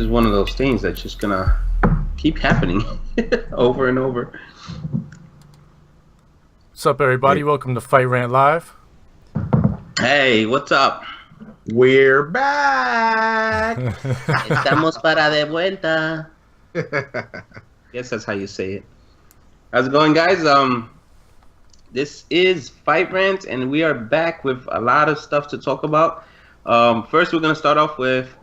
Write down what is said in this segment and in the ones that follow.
is one of those things that's just gonna keep happening over and over. What's up, everybody? Welcome to Fight Rant Live. Hey, what's up? We're back. Estamos para de vuelta. Guess that's how you say it. How's it going, guys? This is Fight Rant, and we are back with a lot of stuff to talk about. First, we're gonna start off with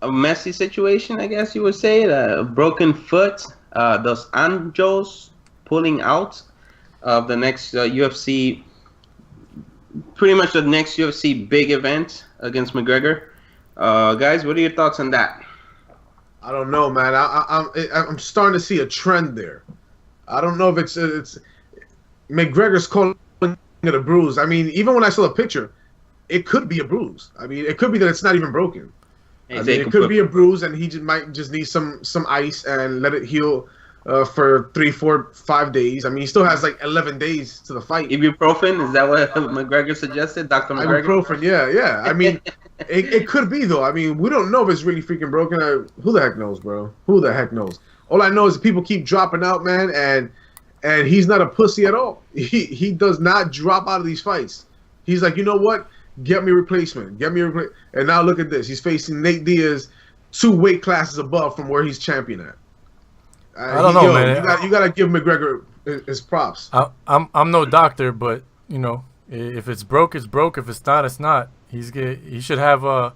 a messy situation, I guess you would say. A broken foot. Dos Anjos pulling out of the next UFC. Pretty much the next UFC big event against McGregor. Guys, what are your thoughts on that? I don't know, man. I'm starting to see a trend there. I don't know if it's McGregor's calling it a bruise. I mean, even when I saw the picture, it could be a bruise. I mean, it could be that it's not even broken. I mean, it could be a bruise, and he might just need some ice and let it heal for 3, 4, 5 days. I mean, he still has like 11 days to the fight. Ibuprofen? Is that what McGregor suggested, Dr. McGregor? Ibuprofen, yeah. I mean, it could be, though. I mean, we don't know if it's really freaking broken. Who the heck knows, bro? Who the heck knows? All I know is people keep dropping out, man, and he's not a pussy at all. He does not drop out of these fights. He's like, you know what? Get me a replacement. And now look at this. He's facing Nate Diaz 2 weight classes above from where he's champion at. I don't know, man. You gotta give McGregor his props. I'm no doctor, but you know, if it's broke, it's broke. If it's not, it's not. He should have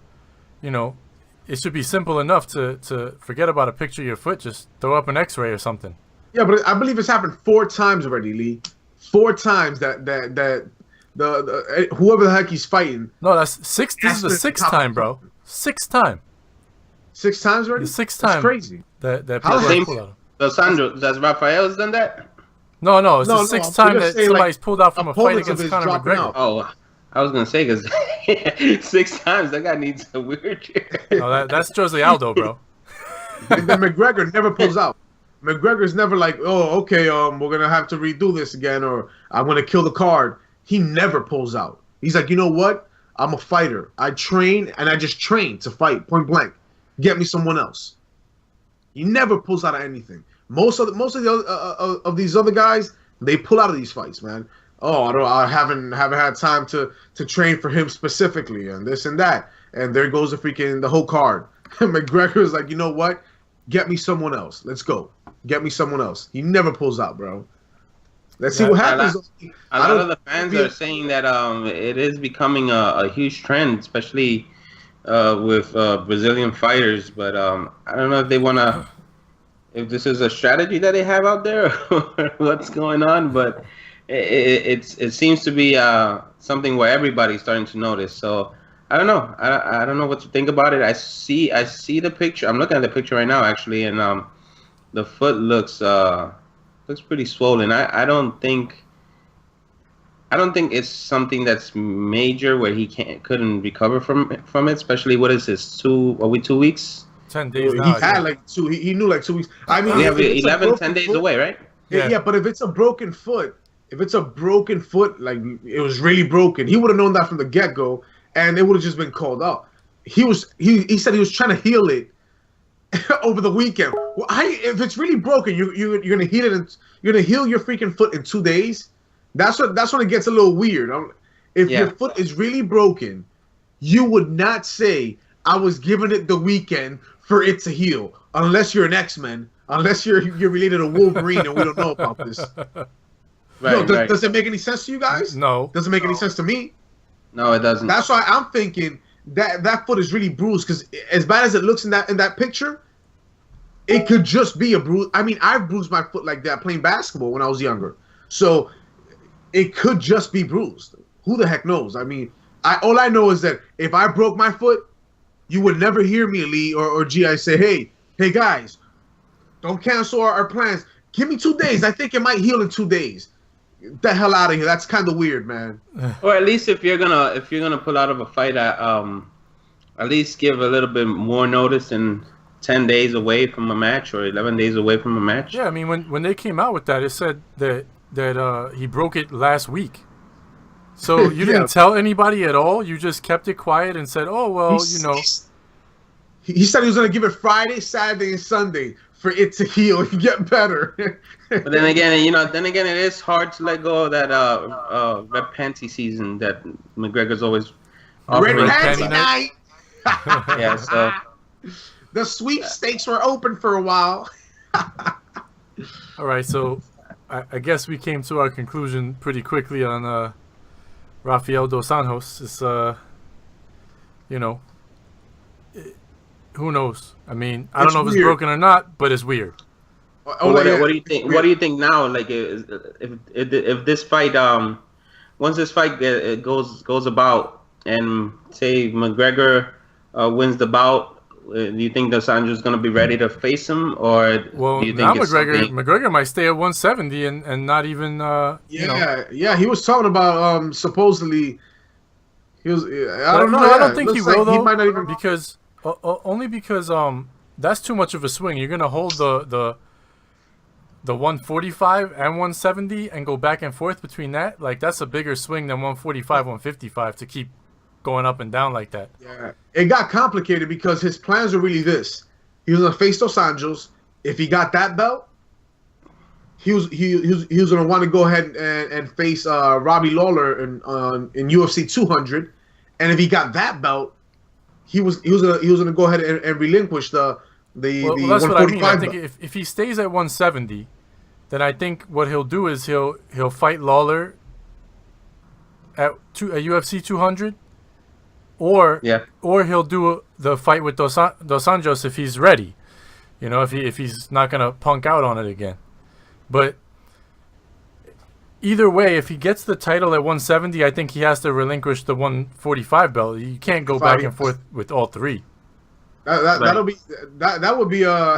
it should be simple enough to forget about a picture of your foot. Just throw up an X-ray or something. Yeah, but I believe it's happened 4 times already, Lee. 4 times that the whoever the heck he's fighting. No, that's 6. This is the 6th time, bro. 6th time. 6 times already. The 6th time. That's crazy. That people are pulled out. Sandro, does Rafael's done that? No, it's the 6th time that somebody's pulled out from a fight against Conor McGregor. Out. Oh, I was gonna say because 6 times that guy needs a wheelchair. No, that's Jose Aldo, bro. And then McGregor never pulls out. McGregor's never like, oh, okay, we're gonna have to redo this again, or I'm gonna kill the card. He never pulls out. He's like, you know what? I'm a fighter. I train, and I just train to fight, point blank. Get me someone else. He never pulls out of anything. Most of these other guys, they pull out of these fights, man. Oh, I haven't had time to train for him specifically, and this and that, and there goes the whole card. McGregor's like, you know what? Get me someone else. Let's go. Get me someone else. He never pulls out, bro. Let's see what happens. A lot of the fans are saying that it is becoming a huge trend, especially with Brazilian fighters. But I don't know if they want to, if this is a strategy that they have out there or what's going on. But it seems to be something where everybody's starting to notice. So I don't know. I don't know what to think about it. I see the picture. I'm looking at the picture right now, actually, and the foot looks pretty swollen. I don't think it's something that's major where he couldn't recover from it. Especially, what is this? 2 weeks? 10 days. He had like 2. He knew like 2 weeks. I mean, we have 10 days away, right? Yeah. But if it's a broken foot, like it was really broken, he would have known that from the get go, and it would have just been called out. He said he was trying to heal it over the weekend. Well, if it's really broken, you're gonna heal it. You're gonna heal your freaking foot in 2 days. That's when it gets a little weird. If your foot is really broken, you would not say, I was giving it the weekend for it to heal, unless you're an X-Men, unless you're related to Wolverine and we don't know about this. Right, does it make any sense to you guys? No. Doesn't make any sense to me. No, it doesn't. That's why I'm thinking that foot is really bruised, because as bad as it looks in that picture, it could just be a bruise. I mean, I've bruised my foot like that playing basketball when I was younger. So it could just be bruised. Who the heck knows? I mean, all I know is that if I broke my foot, you would never hear me, Lee or G.I. say, hey guys, don't cancel our plans. Give me 2 days. I think it might heal in 2 days. Get the hell out of here. That's kind of weird, man. Or at least if you're gonna pull out of a fight, at least give a little bit more notice and 10 days away from a match or 11 days away from a match. Yeah, I mean, when they came out with that, it said that he broke it last week. So you didn't tell anybody at all? You just kept it quiet and said, oh, well, He said he was going to give it Friday, Saturday, and Sunday for it to heal and get better. But then again, it is hard to let go of that red panty season that McGregor's always Red offering. panty night. Yeah, so the sweepstakes were open for a while. All right, so I guess we came to our conclusion pretty quickly on Rafael dos Anjos. It's who knows? I mean, I don't know if it's broken or not, but it's weird. what do you think? What do you think now? Like, if this fight, once this fight goes about, and say McGregor wins the bout, do you think Dos Anjos is going to be ready to face him, or do you think now McGregor might stay at 170 and not even yeah, he was talking about supposedly he was I don't know. I don't think he will though, he might not even because only because that's too much of a swing. You're going to hold the 145 and 170 and go back and forth between that. Like, that's a bigger swing than 145, 155 to keep going up and down like that. Yeah, it got complicated because his plans were really this: he was gonna face Dos Anjos. If he got that belt, he was gonna want to go ahead and face Robbie Lawler in UFC 200. And if he got that belt, he was gonna go ahead and relinquish the that's what I mean. I think belt. if he stays at 170, then I think what he'll do is he'll fight Lawler at UFC 200. Or he'll do the fight with Dos Anjos if he's ready, if he's not gonna punk out on it again. But either way, if he gets the title at 170, I think he has to relinquish the 145 belt. You can't go back and forth with all three. That'd be a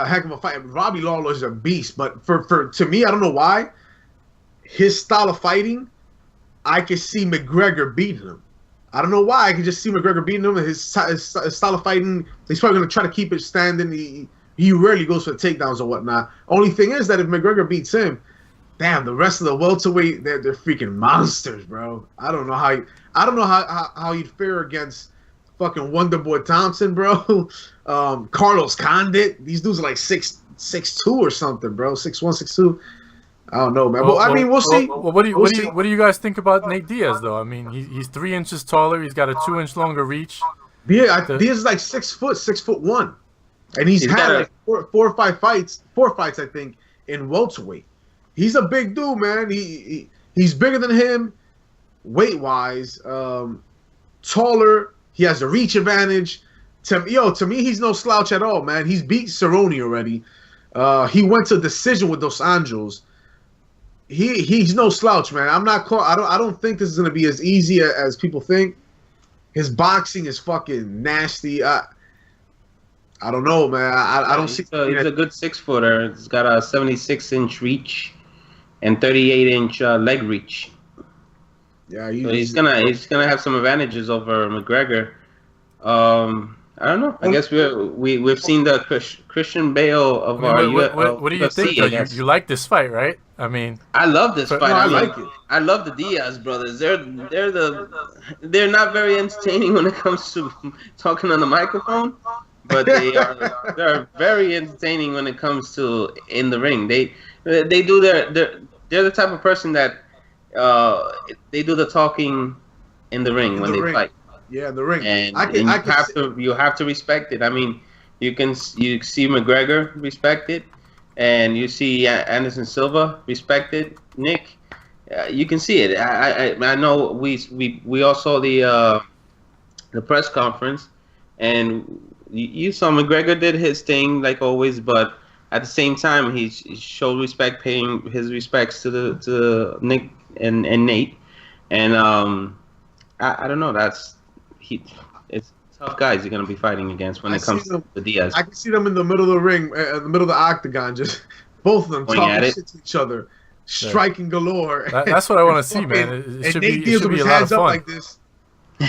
heck of a fight. Robbie Lawler is a beast, but to me, I don't know why his style of fighting, I can see McGregor beating him. I don't know why. I can just see McGregor beating him. His style of fighting, he's probably going to try to keep it standing. He rarely goes for takedowns or whatnot. Only thing is that if McGregor beats him, damn, the rest of the welterweight, they're freaking monsters, bro. I don't know how you'd fare against fucking Wonderboy Thompson, bro. Carlos Condit. These dudes are like 6'2" or something, bro. 6'1", 6'2". I don't know, man. Well, I mean, we'll see. Well, what do you guys think about Nate Diaz, though? I mean, he's 3 inches taller. He's got a 2-inch longer reach. Yeah, Diaz is like 6'1", and he's had like four or five fights, I think, in welterweight. He's a big dude, man. He's bigger than him, weight wise, taller. He has a reach advantage. To me, he's no slouch at all, man. He's beat Cerrone already. He went to decision with Dos Anjos. He's no slouch, man. I don't think this is gonna be as easy as people think. His boxing is fucking nasty. I don't know, man. I don't see. He's a good 6-footer. He's got a 76-inch reach and 38-inch leg reach. Yeah, so he's gonna have some advantages over McGregor. I don't know. I guess we've seen the Christian Bale of our UFC. What do you think? You like this fight, right? I mean, I love this fight. No, I like it. I love the Diaz brothers. They're not very entertaining when it comes to talking on the microphone, but they're very entertaining when it comes to in the ring. They do they're the type of person that they do the talking in the ring when they fight. Yeah, the ring. And you have to respect it. I mean, you see McGregor respect it, and you see Anderson Silva respect it. Nick, you can see it. I know we all saw the press conference, and you saw McGregor did his thing like always, but at the same time he showed respect, paying his respects to Nick and Nate, and I don't know. It's tough guys you're gonna be fighting against when it comes to Diaz. I can see them in the middle of the ring, in the middle of the octagon, just both of them talking shit to each other, striking galore. That's what I want to see, man. It should be a lot of fun. Like this.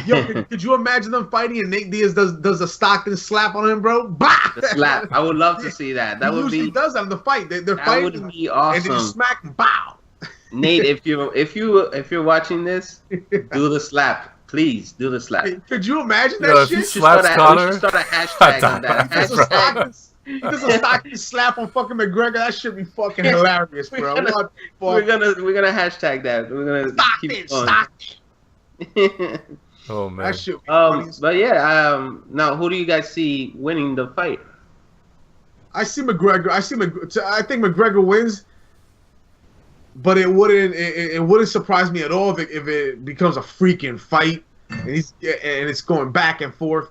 Yo, could you imagine them fighting and Nate Diaz does a Stockton slap on him, bro? Bah! The slap. I would love to see that. That would be. Does that in the fight? They're that fighting. That would be awesome. And then you smack him, bow. Nate, if you're watching this, do the slap. Please do the slap. Could you imagine that Yo, if shit? he slaps Conor, we should start a hashtag on that. He does a stocking slap on fucking McGregor. That should be fucking hilarious, bro. We're gonna hashtag that. We're gonna keep going. Oh man. That shit. But yeah. Now, who do you guys see winning the fight? I see McGregor. I think McGregor wins, but it wouldn't surprise me at all if it becomes a freaking fight and it's going back and forth.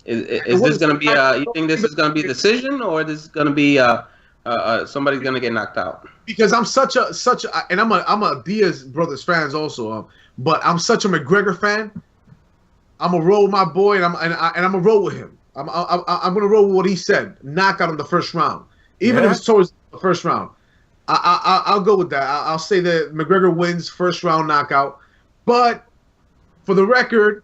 Is this going to be you think this is going to be a decision, or this is going to be somebody's going to get knocked out? Because I'm and I'm a Diaz brothers fans also, but I'm such a McGregor fan. I'm gonna roll with my boy, and I'm gonna roll with him. I'm gonna roll with what he said. Knockout in the first round, even if it's towards the first round. I'll go with that. I'll say that McGregor wins first round knockout. But for the record,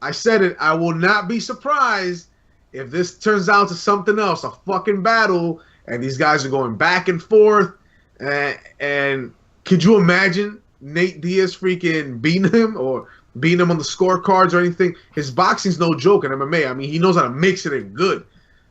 I said it. I will not be surprised if this turns out to something else, a fucking battle, and these guys are going back and forth. And could you imagine Nate Diaz freaking beating him or beating him on the scorecards or anything? His boxing's no joke in MMA. I mean, he knows how to mix it in good.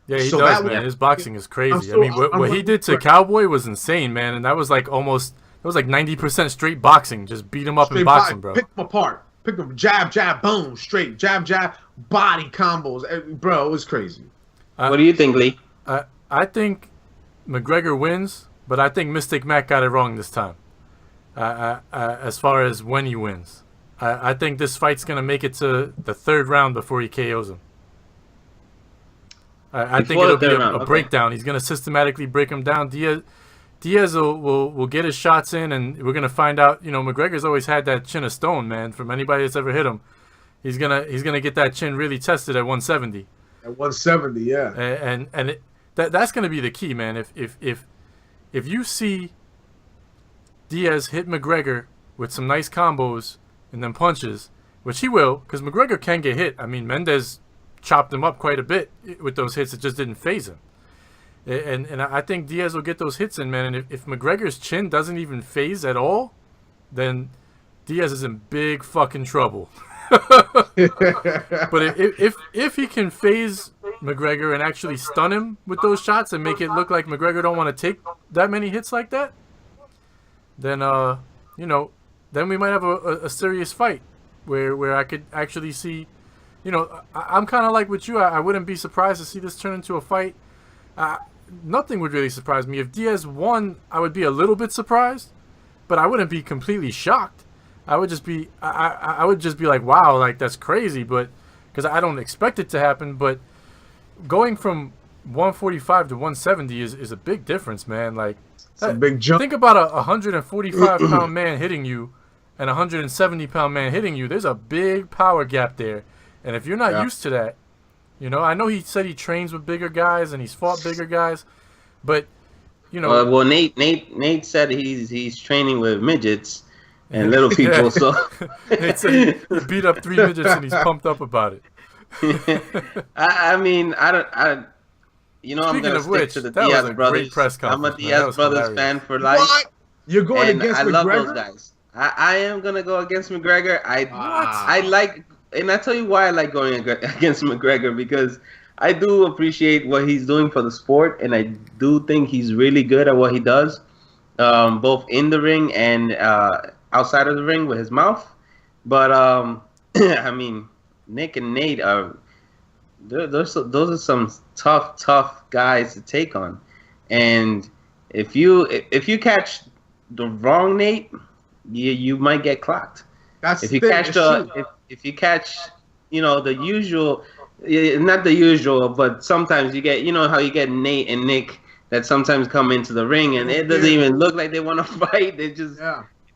Yeah, he does, man. His boxing is crazy. I mean, what he did to Cowboy was insane, man. And that was like 90% straight boxing. Just beat him up in boxing, bro. Pick him apart. Pick him, jab, jab, boom, straight. Jab, jab, body combos. Bro, it was crazy. What do you think, Lee? I think McGregor wins, but I think Mystic Mac got it wrong this time. As far as when he wins. I think this fight's going to make it to the third round before he KOs him. I think it'll be a breakdown. He's going to systematically break him down. Diaz will get his shots in, and we're going to find out. You know, McGregor's always had that chin of stone, man. From anybody that's ever hit him, he's gonna get that chin really tested at 170. At 170, yeah. And that's going to be the key, man. If you see Diaz hit McGregor with some nice combos and then punches, which he will, because McGregor can get hit. I mean, Mendez chopped him up quite a bit with those hits. It just didn't phase him. And I think Diaz will get those hits in, man. And if McGregor's chin doesn't even phase at all, then Diaz is in big fucking trouble. But if he can phase McGregor and actually stun him with those shots and make it look like McGregor don't want to take that many hits like that, then then we might have a serious fight where I could actually see. I'm kind of like with you. I wouldn't be surprised to see this turn into a fight. Nothing would really surprise me. If Diaz won, I would be a little bit surprised, but I wouldn't be completely shocked. I would just be, I would just be like, wow, like that's crazy, but because I don't expect it to happen. But going from 145 to 170 is a big difference, man. Like, it's a big jump. Think about a 145-pound man hitting you and a 170-pound man hitting you. There's a big power gap there, and if you're not used to that, I know he said he trains with bigger guys and he's fought bigger guys, but well, Nate said he's training with midgets and little people. So Nate said he beat up 3 midgets and he's pumped up about it. I mean, I'm gonna stick to the Diaz brothers. I'm a Diaz brothers fan for life. What? You're going against McGregor? I love those guys. I am gonna go against McGregor. I like. And I tell you why I like going against McGregor, because I do appreciate what he's doing for the sport, and I do think he's really good at what he does, both in the ring and outside of the ring with his mouth. But I mean, Nick and Nate those are some tough guys to take on, and if you catch the wrong Nate, you might get clocked. That's if you catch if you catch, the usual, not the usual, but sometimes you get, how you get Nate and Nick that sometimes come into the ring and it doesn't even look like they want to fight. They just,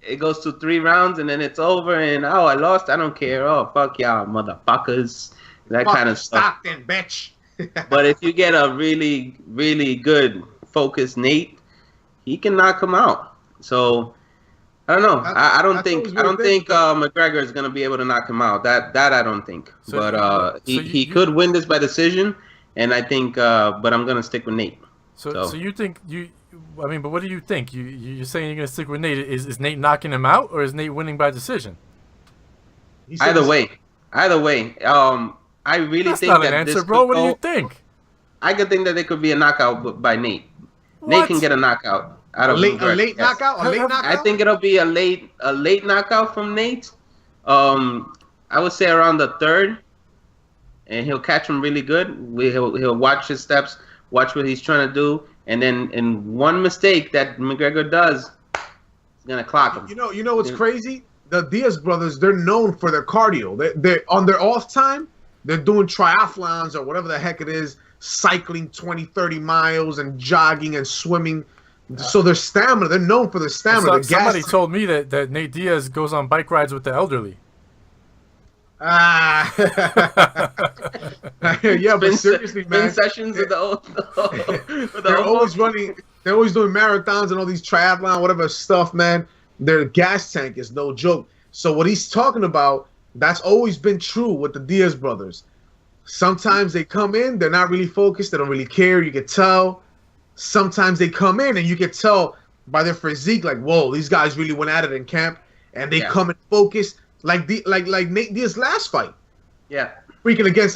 it goes to 3 rounds and then it's over and, I lost. I don't care. Oh, fuck y'all, motherfuckers. That kind of stuff. Stockton, bitch. But if you get a really, really good focused Nate, he can knock him out. So, I don't know. I don't think McGregor is gonna be able to knock him out. That I don't think. So, but he could win this by decision, and I think. But I'm gonna stick with Nate. So you think I mean, but what do you think? You're saying you're gonna stick with Nate? Is Nate knocking him out, or is Nate winning by decision? He said Either way. I really That's think not that an answer, this bro. could What do go, you think? I could think that it could be a knockout by Nate. What? Nate can get a knockout out of McGregor. a late Yes. knockout. A late knockout. I think it'll be a late knockout from Nate. I would say around the third, and he'll catch him really good. He'll watch his steps, watch what he's trying to do, and then in one mistake that McGregor does, he's gonna clock him. You know what's crazy? The Diaz brothers, they're known for their cardio. They're on their off time, they're doing triathlons or whatever the heck it is, cycling 20, 30 miles and jogging and swimming. So their stamina, they're known for their stamina. Somebody told me that Nate Diaz goes on bike rides with the elderly. Yeah, but seriously, man, sessions with the old. They're always running. They're always doing marathons and all these triathlon, whatever stuff, man. Their gas tank is no joke. So what he's talking about, that's always been true with the Diaz brothers. Sometimes they come in, they're not really focused, they don't really care. You can tell. Sometimes they come in and you can tell by their physique, like, whoa, these guys really went at it in camp, and they come in focused. Like Nate Diaz's last fight. Yeah. Freaking against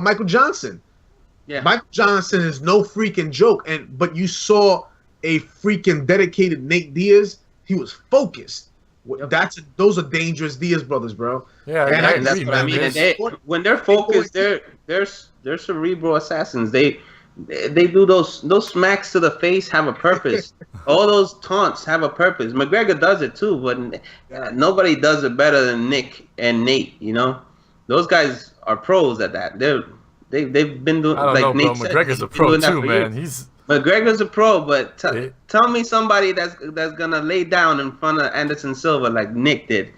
Michael Johnson. Yeah. Michael Johnson is no freaking joke. But you saw a freaking dedicated Nate Diaz. He was focused. Yep. Those are dangerous Diaz brothers, bro. Yeah, and that's what I mean. And when they're focused, they're cerebral assassins. They do those smacks to the face have a purpose. All those taunts have a purpose. McGregor does it too, but nobody does it better than Nick and Nate. You know, those guys are pros at that. They've been doing. I don't know, Nate bro. McGregor's a pro too, man. McGregor's a pro, but tell me somebody that's gonna lay down in front of Anderson Silva like Nick did.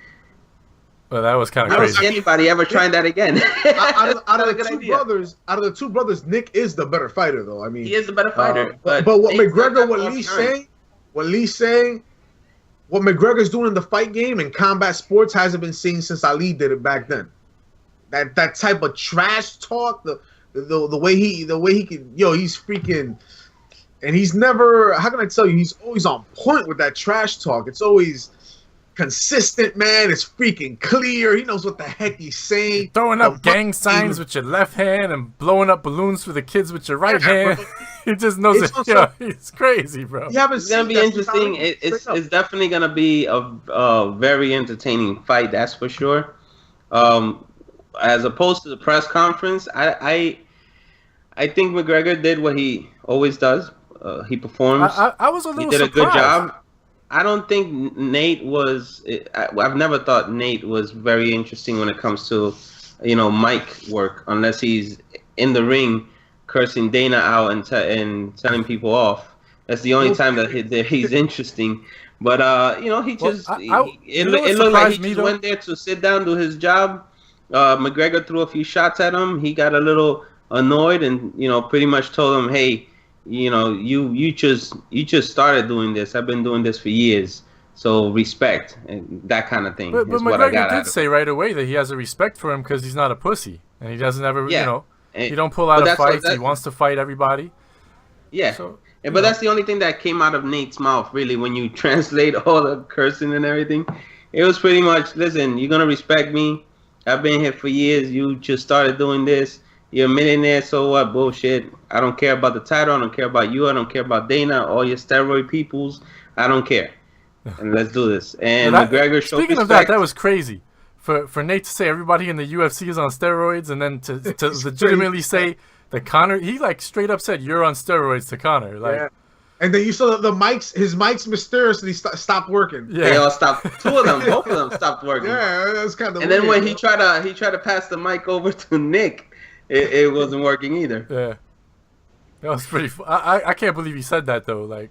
Well, that was kind of I don't crazy. see anybody ever trying that again. out of the two brothers, Nick is the better fighter, though. I mean, he is the better fighter. But what McGregor, what Lee's saying, what McGregor's doing in the fight game and combat sports hasn't been seen since Ali did it back then. That type of trash talk, the way he can, he's freaking, and he's never. How can I tell you? He's always on point with that trash talk. It's always consistent, man. It's freaking clear. He knows what the heck he's saying. Throwing up gang signs with your left hand and blowing up balloons for the kids with your right hand. He just knows it. It's crazy, bro. It's gonna be interesting. It's definitely gonna be a very entertaining fight. That's for sure. As opposed to the press conference, I think McGregor did what he always does. He performs. I was a little. He did surprised. a good job. I don't think Nate was. I've never thought Nate was very interesting when it comes to, mic work, unless he's in the ring cursing Dana out and telling people off. That's the only time that he's interesting. But he just it looked like he just went there to sit down, do his job. McGregor threw a few shots at him. He got a little annoyed and pretty much told him, hey, you just started doing this. I've been doing this for years, so respect and that kind of thing. But McGregor did say right away that he has a respect for him because he's not a pussy and he doesn't ever, he don't pull out of fights. He wants to fight everybody. Yeah, but that's the only thing that came out of Nate's mouth, really, when you translate all the cursing and everything. It was pretty much, listen, you're gonna respect me. I've been here for years. You just started doing this. You're a millionaire, so what? Bullshit. I don't care about the title. I don't care about you. I don't care about Dana, all your steroid peoples. I don't care. And let's do this. And McGregor showed Speaking of that was crazy. For Nate to say everybody in the UFC is on steroids and then to legitimately say that Conor, he straight up said, you're on steroids to Conor. And then you saw his mics mysteriously stopped working. Yeah. They all stopped. Both of them stopped working. Yeah, that's kind of. And then when he tried to pass the mic over to Nick, it wasn't working either. Yeah, that was pretty. I can't believe he said that though.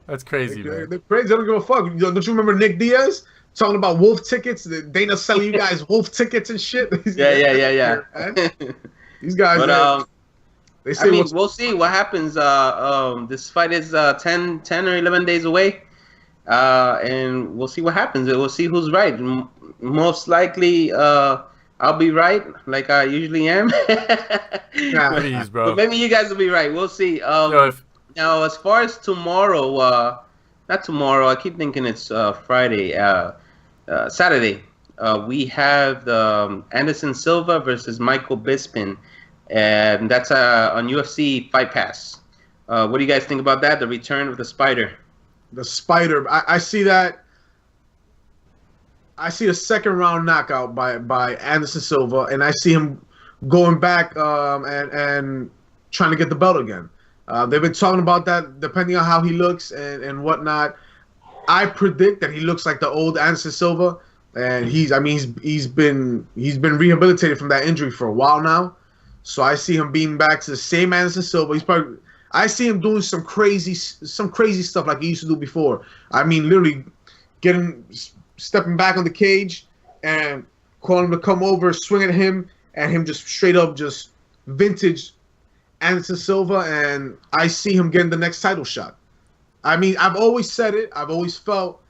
That's crazy, man. They're crazy. They don't give a fuck. Don't you remember Nick Diaz talking about wolf tickets? Dana selling you guys wolf tickets and shit. Yeah. These guys. But we'll see what happens. This fight is 10 or 11 days away, and we'll see what happens. We'll see who's right. Most likely, I'll be right, like I usually am. Please, bro. But maybe you guys will be right. We'll see. Now, as far as tomorrow, not tomorrow. I keep thinking it's Friday. Saturday. we have Anderson Silva versus Michael Bisping, and that's on UFC Fight Pass. What do you guys think about that? The return of the Spider. The Spider. I see that. I see a second round knockout by Anderson Silva, and I see him going back and trying to get the belt again. They've been talking about that, depending on how he looks and whatnot. I predict that he looks like the old Anderson Silva, and he's been rehabilitated from that injury for a while now. So I see him being back to the same Anderson Silva. I see him doing some crazy stuff like he used to do before. I mean, literally stepping back on the cage and calling him to come over, swinging at him, and him just straight up just vintage Anderson Silva, and I see him getting the next title shot. I mean, I've always said it. I've always felt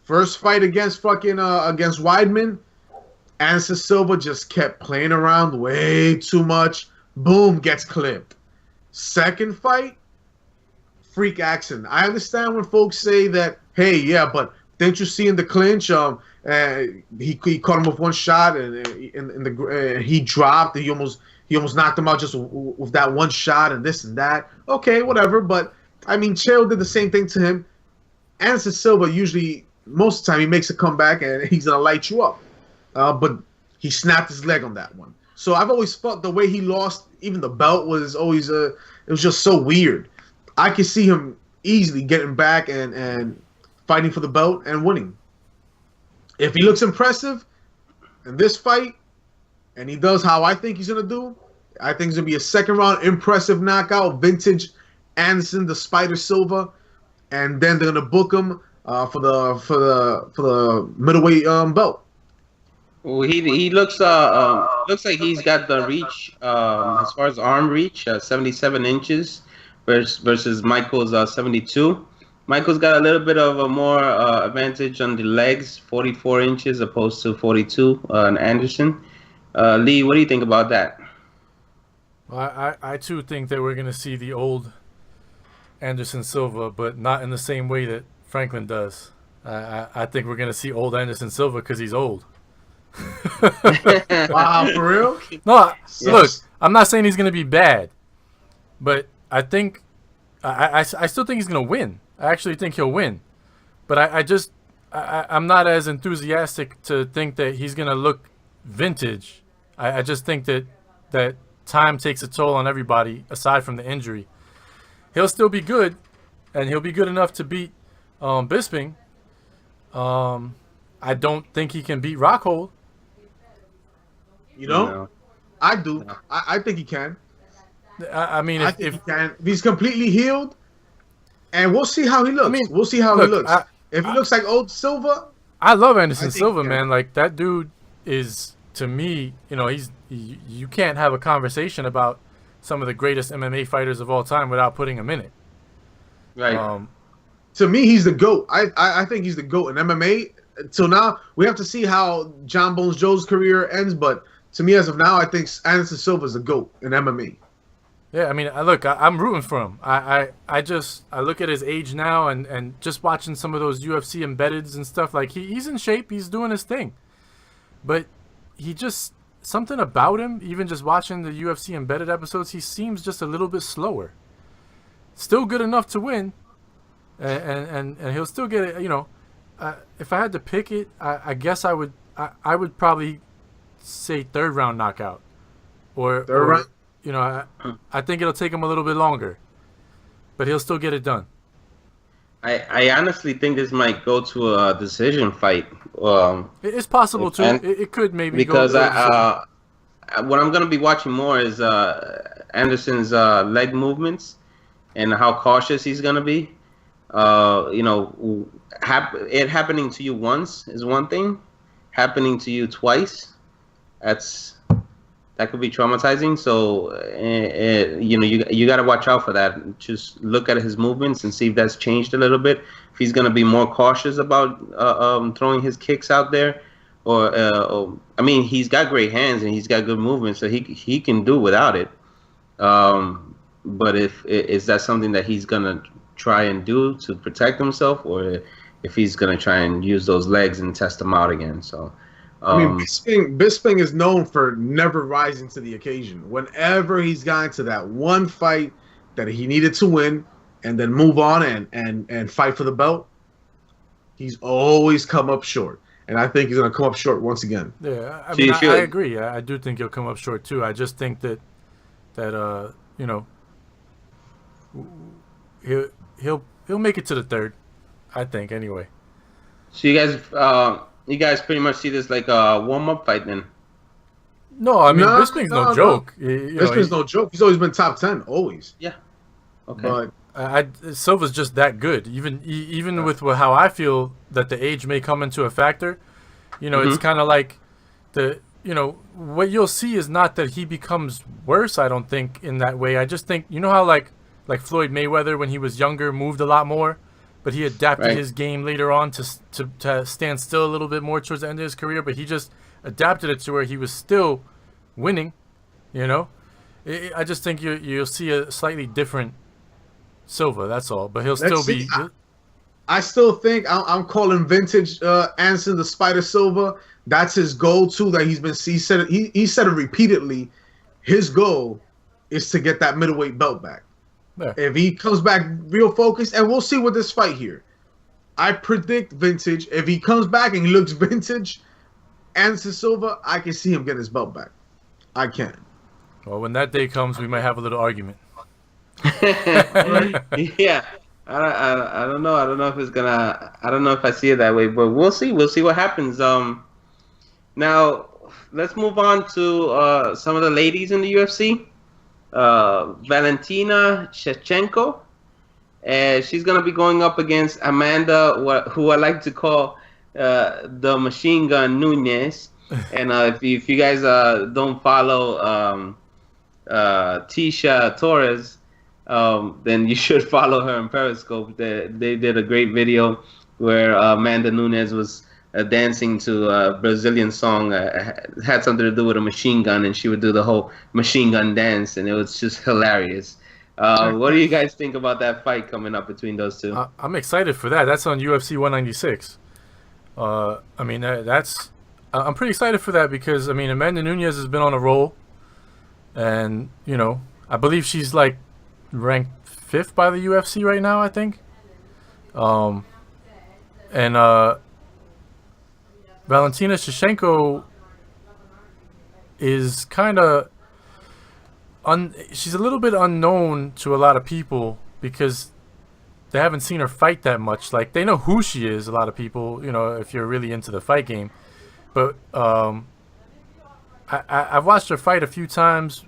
first fight against Weidman, Anderson Silva just kept playing around way too much. Boom, gets clipped. Second fight, freak action. I understand when folks say that, hey, yeah, but didn't you see in the clinch? He caught him with one shot, and he dropped. He almost knocked him out just with that one shot, and this and that. Okay, whatever. But I mean, Chael did the same thing to him. Anderson Silva usually, most of the time, he makes a comeback and he's gonna light you up. But he snapped his leg on that one. So I've always felt the way he lost, even the belt, was always it was just so weird. I could see him easily getting back and fighting for the belt and winning. If he looks impressive in this fight, and he does how I think he's gonna do, I think it's gonna be a second round impressive knockout, vintage Anderson the Spider Silva, and then they're gonna book him for the middleweight belt. Well, he looks like he's got the reach as far as arm reach, 77 inches versus Michael's 72. Michael's got a little bit of a more advantage on the legs, 44 inches opposed to 42 on Anderson. Lee, what do you think about that? Well, I too think that we're going to see the old Anderson Silva, but not in the same way that Franklin does. I think we're going to see old Anderson Silva because he's old. Wow, for real? No, look, I'm not saying he's going to be bad, but I think I still think he's going to win. I actually think he'll win, but I'm not as enthusiastic to think that he's going to look vintage. I just think that time takes a toll on everybody aside from the injury. He'll still be good, and he'll be good enough to beat Bisping. I don't think he can beat Rockhold. You know? No. I do. No. I think he can. I mean, if he can. If he's completely healed, and we'll see how he looks. I mean, we'll see how he looks. If he looks like old Silva, I love Anderson Silva, man. Like, that dude is, to me, you can't have a conversation about some of the greatest MMA fighters of all time without putting him in it. Right. To me, he's the GOAT. I think he's the GOAT in MMA. Till now, we have to see how John Bones Joe's career ends, but to me, as of now, I think Anderson Silva is the GOAT in MMA. Yeah, I mean, I'm rooting for him. I look at his age now and just watching some of those UFC embeddeds and stuff, like he's in shape, he's doing his thing. But he just, something about him, even just watching the UFC embedded episodes, he seems just a little bit slower. Still good enough to win, and he'll still get it, if I had to pick it, I guess I would probably say third round knockout. Third round? I think it'll take him a little bit longer, but he'll still get it done. I honestly think this might go to a decision fight. It's possible too. It could maybe because go to what I'm going to be watching more is Anderson's leg movements and how cautious he's going to be. It happening to you once is one thing. Happening to you twice, that could be traumatizing. So, you got to watch out for that. Just look at his movements and see if that's changed a little bit. If he's going to be more cautious about throwing his kicks out there, I mean, he's got great hands and he's got good movement, so he can do without it. But is that something that he's going to try and do to protect himself, or if he's going to try and use those legs and test them out again? So I mean, Bisping is known for never rising to the occasion. Whenever he's gotten to that one fight that he needed to win and then move on and fight for the belt, he's always come up short. And I think he's going to come up short once again. Yeah, I mean, I agree. I do think he'll come up short too. I just think that you know, he'll make it to the third. I think anyway. So you guys pretty much see this like a warm-up fight then? No, I mean Bisping's no joke. Bisping's no joke. He's always been top 10, always. Yeah. Okay. But Silva's just that good. Even with how I feel that the age may come into a factor, it's kind of like what you'll see is not that he becomes worse. I don't think in that way. I just think how like Floyd Mayweather when he was younger moved a lot more, but he adapted his game later on to stand still a little bit more towards the end of his career. But he just adapted it to where he was still winning. I just think you'll see a slightly different Silva, that's all. But he'll still be. I still think I'm calling vintage Anderson the Spider Silva. That's his goal too. That he said it repeatedly. His goal is to get that middleweight belt back. Yeah. If he comes back real focused, and we'll see with this fight here. I predict vintage. If he comes back and he looks vintage, Anderson Silva, I can see him get his belt back. I can. Well, when that day comes, we might have a little argument. Yeah, I don't know. I don't know if it's gonna. I don't know if I see it that way, but we'll see. We'll see what happens. Now let's move on to some of the ladies in the UFC. Valentina Shevchenko, she's gonna be going up against Amanda, who I like to call the Machine Gun Nunes. And if you guys don't follow Tisha Torres, then you should follow her on Periscope. They did a great video where Amanda Nunes was dancing to a Brazilian song. Had something to do with a machine gun, and she would do the whole machine gun dance, and it was just hilarious. What do you guys think about that fight coming up between those two? I'm excited for that. That's on UFC 196. I mean, I'm pretty excited for that because, I mean, Amanda Nunes has been on a roll, and, I believe she's like ranked 5th by the UFC right now, I think. Valentina Shevchenko is kind of she's a little bit unknown to a lot of people because they haven't seen her fight that much. Like, they know who she is, a lot of people, if you're really into the fight game. But I've watched her fight a few times.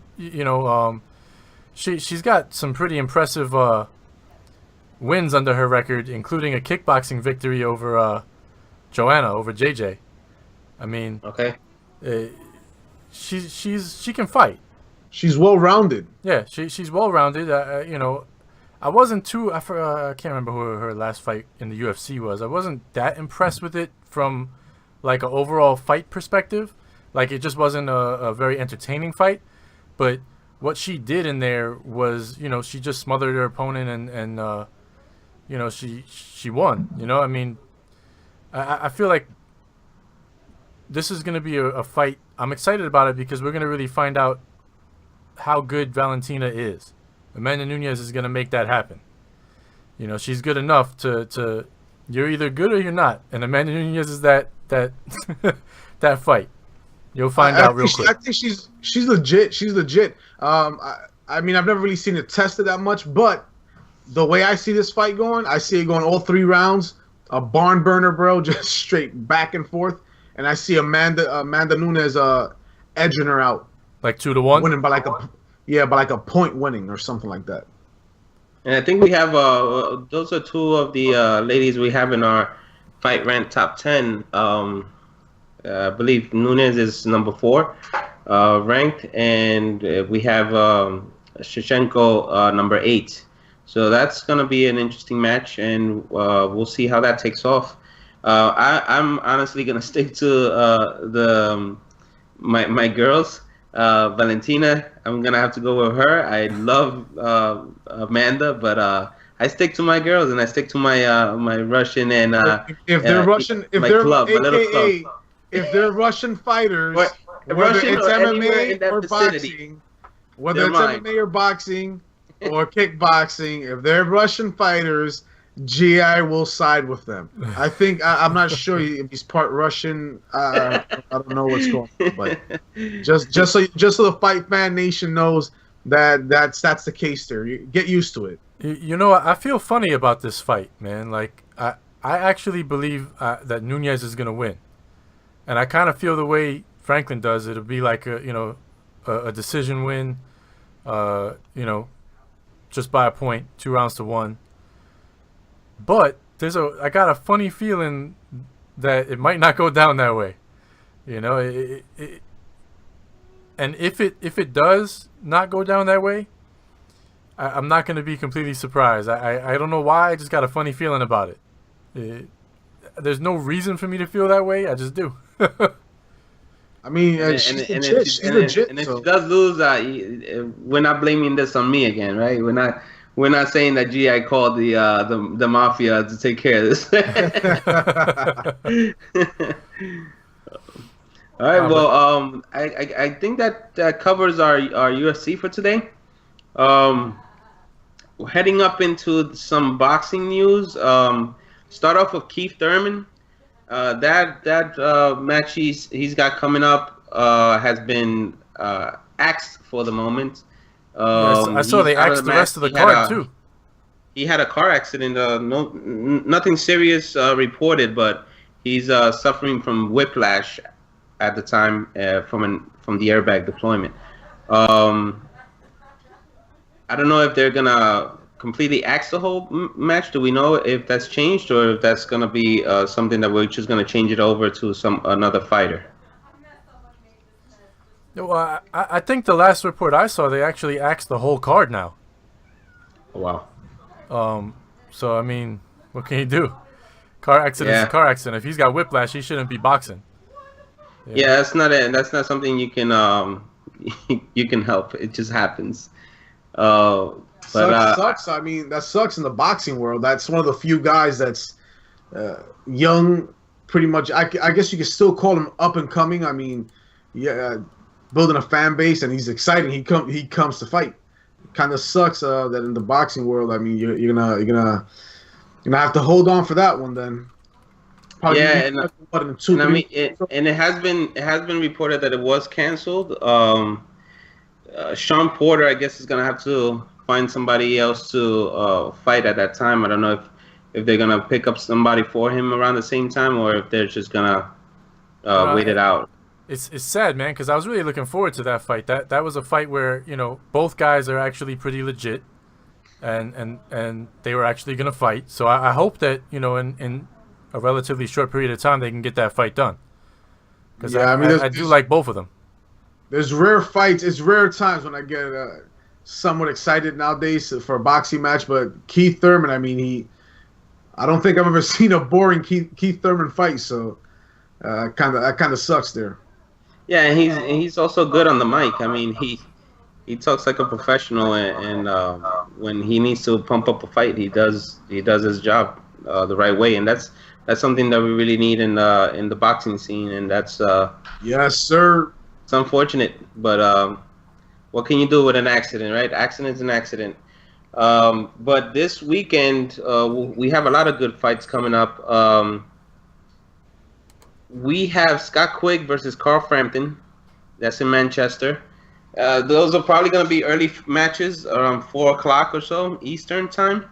She's got some pretty impressive wins under her record, including a kickboxing victory over JJ. I mean, okay, she can fight. She's well rounded. Yeah, she's well rounded. I wasn't too. I can't remember who her last fight in the UFC was. I wasn't that impressed with it from like an overall fight perspective. Like, it just wasn't a very entertaining fight. But what she did in there was, she just smothered her opponent and she won. I mean, I feel like this is going to be a fight. I'm excited about it because we're going to really find out how good Valentina is. Amanda Nunes is going to make that happen. She's good enough to you're either good or you're not. And Amanda Nunes is that that fight. You'll find out real quick. I think she's legit. She's legit. I mean, I've never really seen it tested that much, but the way I see this fight going, I see it going all 3 rounds. A barn burner, bro, just straight back and forth. And I see Amanda Nunes edging her out. Like 2-1? Winning by like a point winning or something like that. And I think we have those are 2 of the ladies we have in our Fight Rant top 10. I believe Nunes is number 4 ranked, and we have Shevchenko number 8. So that's going to be an interesting match, and we'll see how that takes off. I'm honestly going to stick to my girls. Valentina, I'm going to have to go with her. I love Amanda, but I stick to my girls, and I stick to my my Russian and if they're Russian, if my they're club, AKA, my little club. if they're Russian fighters, whether Russian it's or anywhere in MMA that or vicinity. boxing, whether They're it's mine. MMA or boxing or kickboxing, if they're Russian fighters, GI will side with them. I think I'm not sure if he's part Russian. I don't know what's going on, but just so the Fight Fan Nation knows that's the case there. You get used to it. You know, I feel funny about this fight, man. Like I actually believe that Nunes is gonna win, and I kind of feel the way Franklin does. It'll be like a decision win, just by a point, 2 rounds to 1. But I got a funny feeling that it might not go down that way, and if it does not go down that way, I'm not going to be completely surprised. I don't know why. I just got a funny feeling about it. There's no reason for me to feel that way. I just do. I mean, she's legit. And if she does lose, we're not blaming this on me again, right? We're not saying that GI called the mafia to take care of this. All right. Well, I think that covers our UFC for today. Heading up into some boxing news. Start off with Keith Thurman. That match he's got coming up has been axed for the moment. I saw they axed the rest of the card too. He had a car accident. Nothing serious reported, but he's suffering from whiplash at the time from the airbag deployment. I don't know if they're gonna completely axe the whole match. Do we know if that's changed, or if that's gonna be something that we're just gonna change it over to another fighter? Well, I think the last report I saw, they actually axed the whole card now. Oh, wow. So I mean, what can you do? Car accident is a car accident. If he's got whiplash, he shouldn't be boxing. Yeah, that's not something you can you can help. It just happens. Sucks. I mean, that sucks in the boxing world. That's one of the few guys that's young, pretty much. I guess you could still call him up and coming. I mean, building a fan base, and he's exciting. He comes to fight. Kind of sucks that in the boxing world. I mean, you're gonna have to hold on for that one then. Probably it has been reported that it was canceled. Sean Porter, I guess, is gonna have to find somebody else to fight at that time. I don't know if they're gonna pick up somebody for him around the same time, or if they're just gonna wait it out. It's sad, man, because I was really looking forward to that fight. That was a fight where both guys are actually pretty legit, and they were actually gonna fight. So I hope that in a relatively short period of time they can get that fight done. Because I do like both of them. There's rare fights. It's rare times when I get somewhat excited nowadays for a boxing match. But Keith Thurman, I mean, I don't think I've ever seen a boring Keith Thurman fight. So that kind of sucks there. Yeah, and he's also good on the mic. I mean, he talks like a professional, and when he needs to pump up a fight, he does his job the right way, and that's something that we really need in the boxing scene, and that's yes, sir. It's unfortunate, but what can you do with an accident, right? Accident's an accident. But this weekend, we have a lot of good fights coming up. We have Scott Quigg versus Carl Frampton. That's in Manchester. Those are probably going to be early matches, around 4 o'clock or so, Eastern time.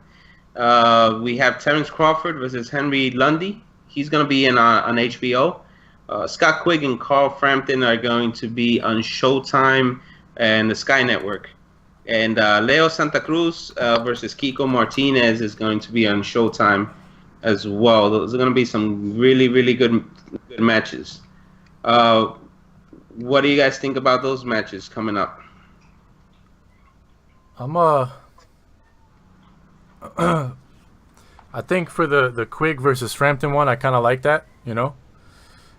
We have Terrance Crawford versus Henry Lundy. He's going to be on HBO. Scott Quigg and Carl Frampton are going to be on Showtime and the Sky Network. And Leo Santa Cruz versus Kiko Martinez is going to be on Showtime as well. Those are going to be some really, really good matches. What do you guys think about those matches coming up? I think for the Quigg versus Frampton one, I kind of like that.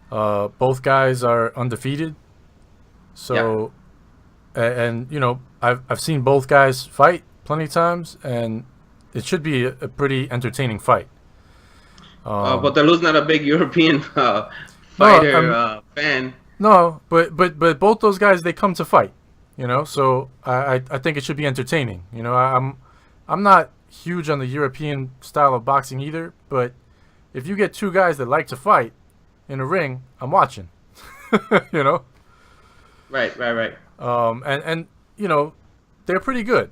Both guys are undefeated, so and I've seen both guys fight plenty of times, and it should be a pretty entertaining fight. But Bella's not a big European fighter fan. No, but both those guys, they come to fight, you know. So I think it should be entertaining. You know, I'm not huge on the European style of boxing either, but if you get two guys that like to fight in a ring, I'm watching. You know. Right. And you know, they're pretty good.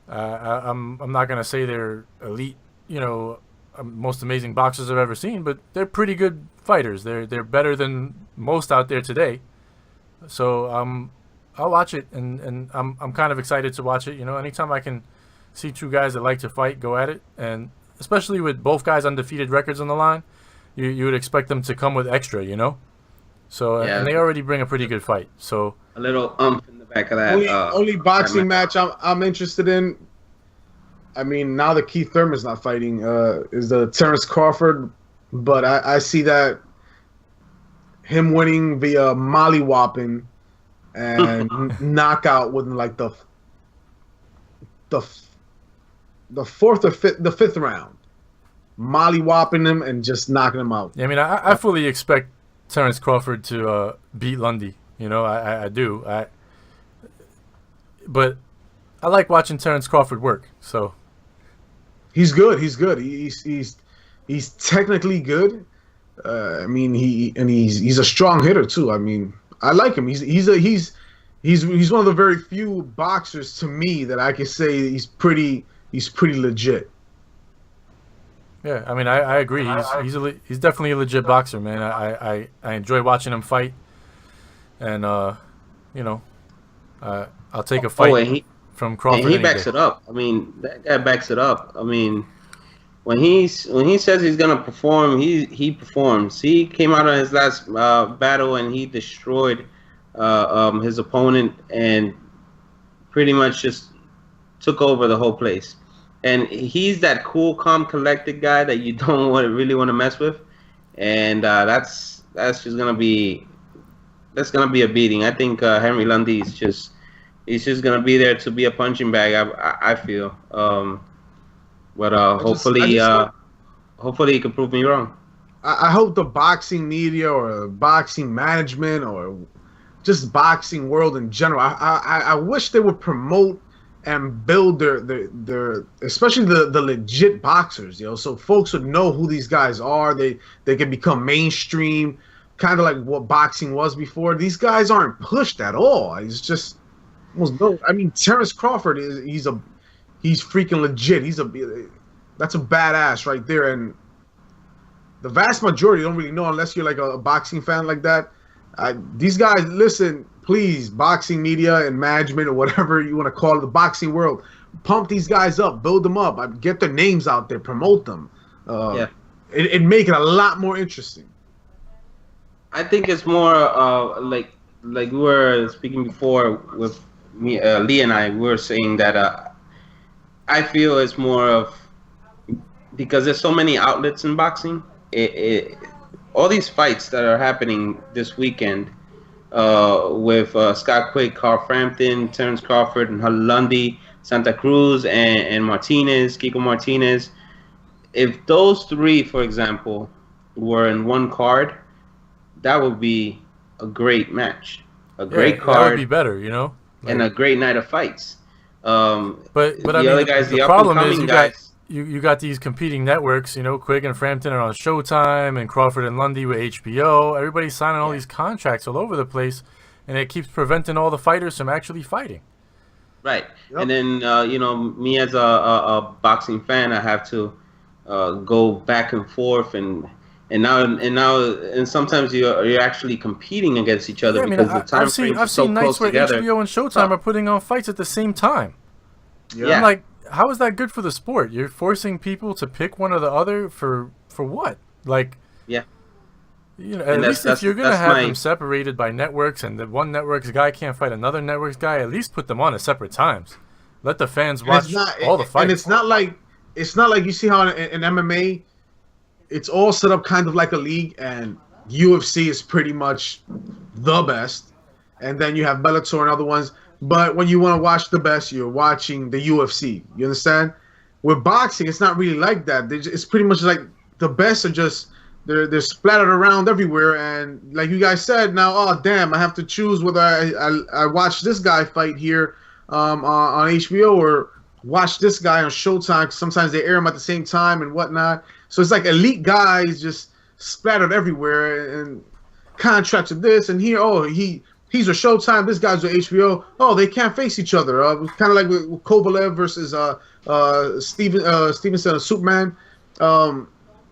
I'm not gonna say they're elite, you know, most amazing boxers I've ever seen, but they're pretty good fighters. They're better than most out there today. So I'll watch it, and I'm kind of excited to watch it. You know, anytime I can see two guys that like to fight go at it, and especially with both guys undefeated records on the line, you would expect them to come with extra, you know. So yeah, and they already bring a pretty good fight. So a little in the back of that. Only boxing match I'm interested in. I mean, now that Keith Thurman's not fighting, is the Terrance Crawford, but I see that him winning via mollywhopping and knockout within like the fourth or fifth round, mollywhopping him and just knocking him out. Yeah, I mean, I fully expect Terrance Crawford to beat Lundy. You know, I do. But I like watching Terrance Crawford work. So he's good. He's technically good. I mean, he's a strong hitter too. I mean, I like him. He's one of the very few boxers to me that I can say he's pretty legit. Yeah, I mean, I agree. He's definitely a legit boxer, man. I enjoy watching him fight, and you know, I'll take a fight from Crawford. And he backs it up. I mean, that guy backs it up. I mean, when he says he's gonna perform, he performs. He came out on his last battle and he destroyed his opponent and pretty much just took over the whole place. And he's that cool, calm, collected guy that you don't really want to mess with, and that's just gonna be a beating. I think Henry Lundy is just gonna be there to be a punching bag. I feel, but hopefully he can prove me wrong. I hope the boxing media or boxing management or just boxing world in general. I wish they would promote and build their especially the legit boxers, you know, so folks would know who these guys are. They can become mainstream, kind of like what boxing was before. These guys aren't pushed at all. It's just almost no. I mean, Terrance Crawford he's freaking legit. That's a badass right there, and the vast majority don't really know unless you're like a boxing fan like that. These guys, listen. Please, boxing media and management or whatever you want to call it, the boxing world, pump these guys up, build them up, get their names out there, promote them. It'd make it a lot more interesting. I think it's more like we were speaking before with me, Lee and I. We were saying that I feel it's more of because there's so many outlets in boxing. All these fights that are happening this weekend. With Scott Quigg, Frampton, Terrance Crawford, and Lundy, Santa Cruz, and Martinez, Kiko Martinez. If those three, for example, were in one card, that would be a great match, a great card. That would be better, you know, and a great night of fights. But I mean, other guys, the problem is you got these competing networks, you know, Quigg and Frampton are on Showtime, and Crawford and Lundy with HBO. Everybody's signing all these contracts all over the place, and it keeps preventing all the fighters from actually fighting. Right. Yep. And then, you know, me as a boxing fan, I have to go back and forth, and sometimes you're actually competing against each other because the time frames are so close together. I've seen nights where HBO and Showtime are putting on fights at the same time. Yeah. I'm like, how is that good for the sport? You're forcing people to pick one or the other for what? Like, yeah, you know, at least if you're gonna have them separated by networks, and the one network's guy can't fight another network's guy, at least put them on at separate times. Let the fans watch all the fights. And it's not like you see how in MMA, it's all set up kind of like a league, and UFC is pretty much the best, and then you have Bellator and other ones. But when you want to watch the best, you're watching the UFC. You understand? With boxing, it's not really like that. It's pretty much like the best are just they're splattered around everywhere, and like you guys said, now, oh damn, I have to choose whether I watch this guy fight here on HBO or watch this guy on Showtime. Sometimes they air them at the same time and whatnot. So it's like elite guys just splattered everywhere, and contracts of this and here. Oh, he's a Showtime. This guy's a HBO. Oh, they can't face each other. Kind of like with Kovalev versus Stevenson and Superman.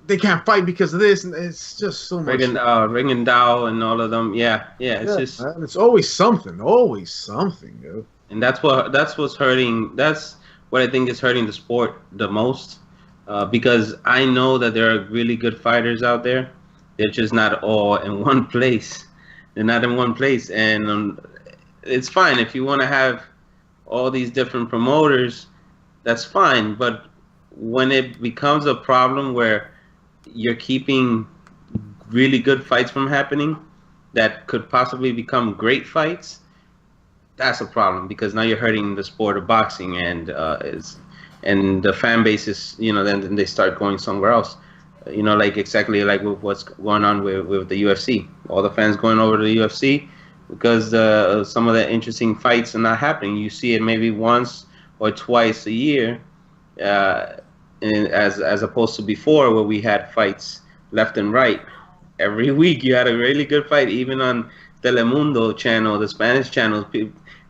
They can't fight because of this, and it's just so much. Ring and Dow and all of them. Yeah. It's just man, it's always something, dude. And that's what's hurting. That's what I think is hurting the sport the most, because I know that there are really good fighters out there. They're just not all in one place. They're not in one place, and it's fine if you want to have all these different promoters. That's fine, but when it becomes a problem where you're keeping really good fights from happening that could possibly become great fights, that's a problem, because now you're hurting the sport of boxing, and the fan bases, then they start going somewhere else. Like exactly like with what's going on with the UFC. All the fans going over to the UFC because some of the interesting fights are not happening. You see it maybe once or twice a year, as opposed to before, where we had fights left and right. Every week you had a really good fight, even on Telemundo channel, the Spanish channels.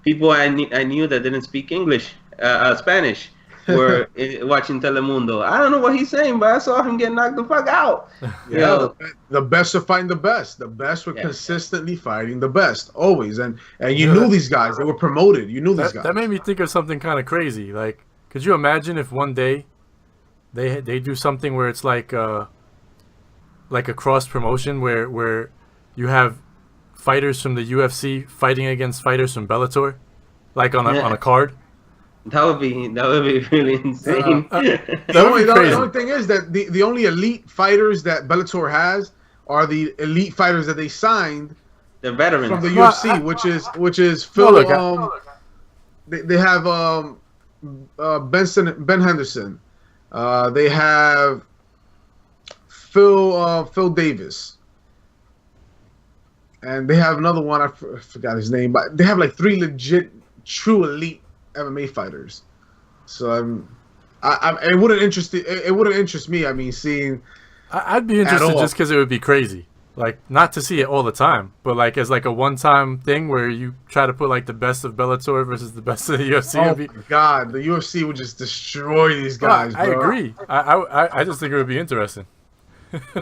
People I knew that didn't speak Spanish, were watching Telemundo. I don't know what he's saying, but I saw him get knocked the fuck out. Yeah, the best are fighting the best. The best were consistently fighting the best, always. And you knew these guys. They were promoted. You knew these guys. That made me think of something kind of crazy. Like, could you imagine if one day they do something where it's like a cross promotion where you have fighters from the UFC fighting against fighters from Bellator, like on a card? That would be really insane. The only thing is that the only elite fighters that Bellator has are the elite fighters that they signed. The veterans from the UFC, which is Phil. They have Ben Henderson. They have Phil Davis, and they have another one. I forgot his name, but they have like 3 legit, true elite MMA fighters. So it wouldn't interest me. I mean, seeing. I'd be interested just because it would be crazy. Like, not to see it all the time, but like as like a one-time thing where you try to put like the best of Bellator versus the best of the UFC. Oh my God, the UFC would just destroy these guys. I agree. I just think it would be interesting.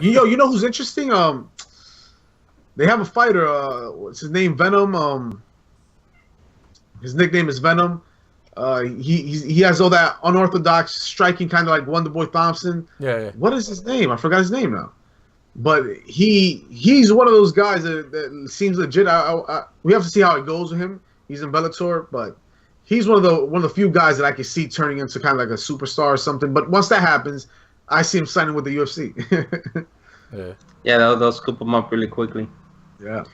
You know who's interesting? They have a fighter. What's his name? Venom. His nickname is Venom. He has all that unorthodox striking, kind of like Wonderboy Thompson. Yeah. What is his name? I forgot his name now. But he's one of those guys that seems legit. We have to see how it goes with him. He's in Bellator, but he's one of the few guys that I can see turning into kind of like a superstar or something. But once that happens, I see him signing with the UFC. Yeah, they'll scoop him up really quickly. Yeah.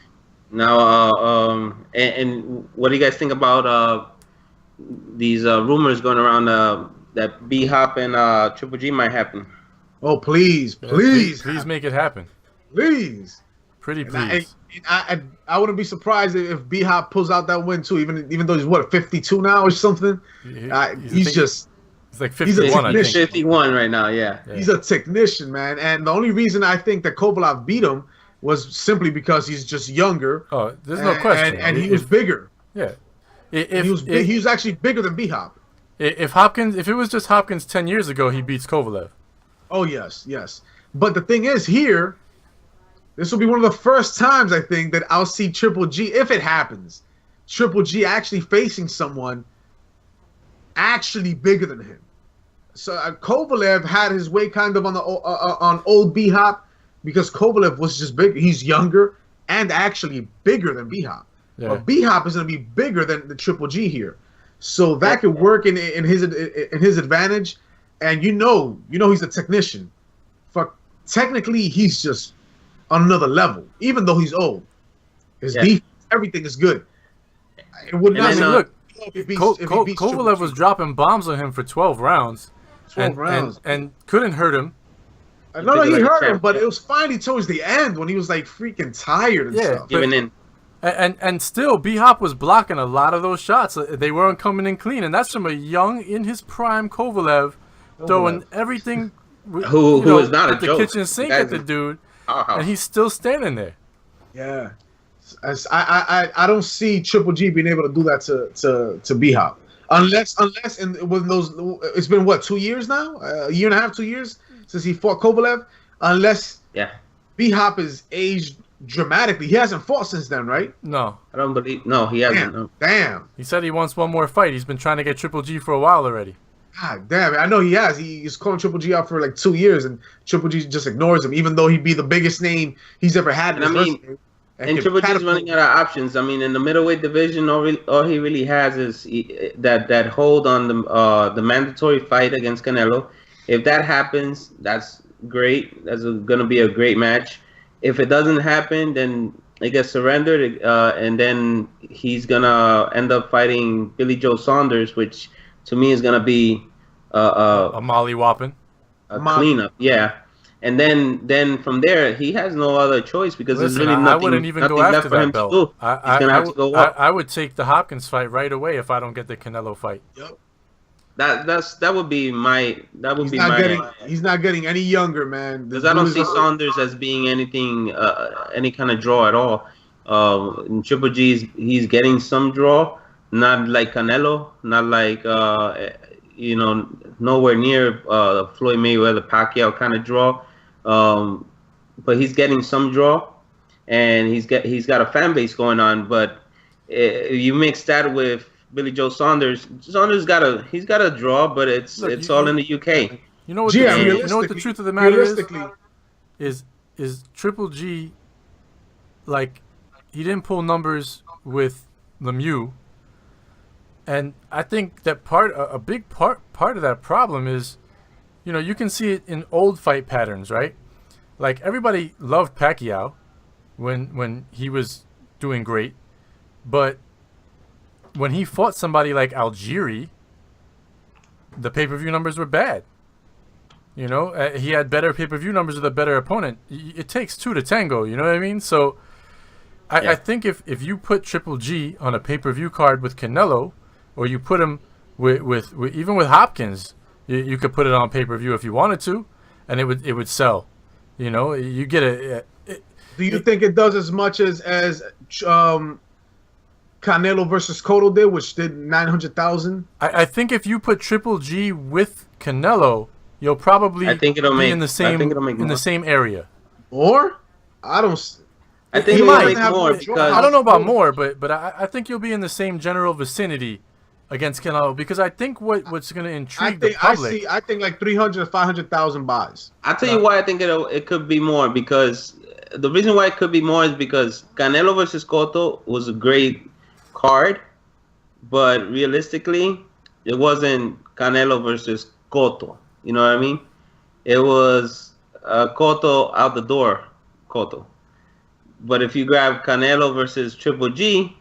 Now, and what do you guys think about these rumors going around that B-Hop and Triple G might happen? Oh, please make it happen. Please. Pretty please. I wouldn't be surprised if B-Hop pulls out that win too, even though he's 52 now or something. He's like 51, I think. 51 right now, yeah. He's a technician, man. And the only reason I think that Kovalev beat him was simply because he's just younger. Oh, there's no question. And he was bigger. Yeah. He was actually bigger than B-Hop. If it was just Hopkins 10 years ago, he beats Kovalev. Oh, yes. But the thing is, here, this will be one of the first times, I think, that I'll see Triple G, if it happens, Triple G actually facing someone actually bigger than him. So Kovalev had his way kind of on old B-Hop because Kovalev was just big. He's younger and actually bigger than B-Hop. Yeah. But B-Hop is going to be bigger than the Triple G here. So that could work in his advantage. And you know he's a technician. Technically, he's just on another level, even though he's old. His defense, everything is good. It would not look. Kovalev was dropping bombs on him for 12 rounds. 12 rounds. And couldn't hurt him. No, he hurt him, but it was finally towards the end when he was like freaking tired and stuff. Giving in. And still, B-Hop was blocking a lot of those shots. They weren't coming in clean, and that's from a young, in his prime Kovalev throwing everything. Who is not a the joke. kitchen sink at the dude, and he's still standing there. Yeah, I don't see Triple G being able to do that to B-Hop unless when those, it's been what, 2 years now, a year and a half, 2 years since he fought Kovalev. Unless B-Hop is aged dramatically. He hasn't fought since then, right? No, I don't believe. No, he hasn't. No. Damn. He said he wants one more fight. He's been trying to get Triple G for a while already. God damn it. I know he has. He's calling Triple G out for like 2 years, and Triple G just ignores him, even though he'd be the biggest name he's ever had. And Triple G's running out of options. I mean, in the middle-weight division, all he really has is that hold on the mandatory fight against Canelo. If that happens, that's great. That's going to be a great match. If it doesn't happen, then it gets surrendered, and then he's going to end up fighting Billy Joe Saunders, which to me is going to be a molly-whopping. A cleanup, yeah. And then from there, he has no other choice because there's really nothing, I wouldn't even go after that belt. He's going to have to go up. I would take the Hopkins fight right away if I don't get the Canelo fight. Yep. That would be my he's not getting any younger, man. Because I don't see Saunders as being anything any kind of draw at all. In Triple G, he's getting some draw, not like Canelo, not like nowhere near Floyd Mayweather Pacquiao kind of draw. But he's getting some draw, and he's got a fan base going on. But you mix that with Billy Joe Saunders. Saunders got a draw, but it's all in the UK. You know what? The truth of the matter is Triple G, like, he didn't pull numbers with Lemieux, and I think that a big part of that problem is, you can see it in old fight patterns, right? Like, everybody loved Pacquiao when he was doing great, but when he fought somebody like Algieri, the pay-per-view numbers were bad. He had better pay-per-view numbers with a better opponent. It takes two to tango, you know what I mean? So I think if you put Triple G on a pay-per-view card with Canelo, or you put him with even with Hopkins, you could put it on pay-per-view if you wanted to, and it would sell. You get a. Do you think it does as much as Canelo versus Cotto did, which did 900,000? I think if you put Triple G with Canelo, you'll probably be in the same area. Or I think it might make more because I don't know about more, but I think you'll be in the same general vicinity against Canelo, because I think what's going to intrigue the public. I think like 300 to 500,000 buys. I'll tell you why I think it could be more, because the reason why it could be more is because Canelo versus Cotto was a great card, but realistically, it wasn't Canelo versus Cotto. You know what I mean? It was Cotto out the door, Cotto. But if you grab Canelo versus Triple G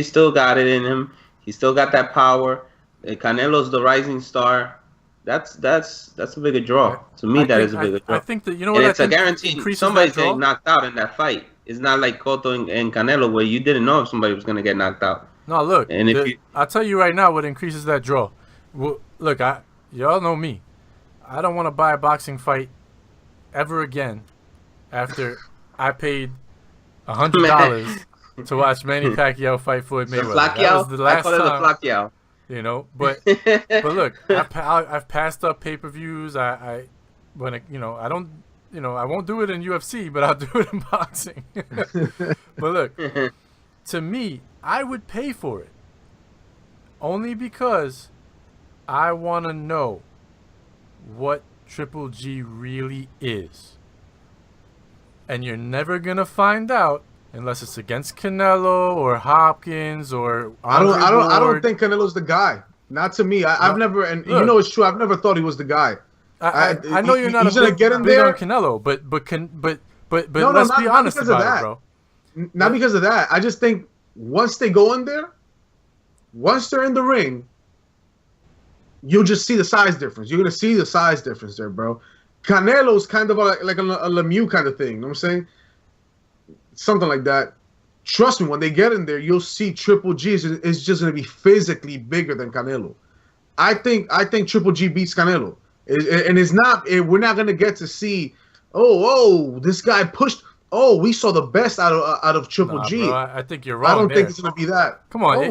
still got it in him. He still got that power. Canelo's the rising star. That's a bigger draw. To me, that is a bigger draw. I think that it's a guarantee somebody's getting knocked out in that fight. It's not like Cotto and Canelo where you didn't know if somebody was going to get knocked out. No, look. And I'll tell you right now what increases that draw. Well, look, y'all know me. I don't want to buy a boxing fight ever again after I paid $100 to watch Manny Pacquiao fight Floyd Mayweather. That was the last time. Flacquiao. But look, I've passed up pay-per-views. I won't do it in UFC, but I'll do it in boxing. But look, to me, I would pay for it only because I want to know what Triple G really is. And you're never going to find out unless it's against Canelo or Hopkins or I don't think Canelo's the guy. Not to me. I've never, and look, it's true. I've never thought he was the guy. I know you're not a big on Canelo, but let's be honest about it, bro. Not because of that. I just think once they go in there, once they're in the ring, you'll just see the size difference. You're gonna see the size difference there, bro. Canelo's kind of like a Lemieux kind of thing. You know what I'm saying? Something like that. Trust me, when they get in there, you'll see Triple G is just going to be physically bigger than Canelo. I think Triple G beats Canelo, and it's not. We're not going to get to see. Oh, this guy pushed. Oh, we saw the best out of Triple G. Bro, I think you're wrong. I don't think it's going to be that. Come on,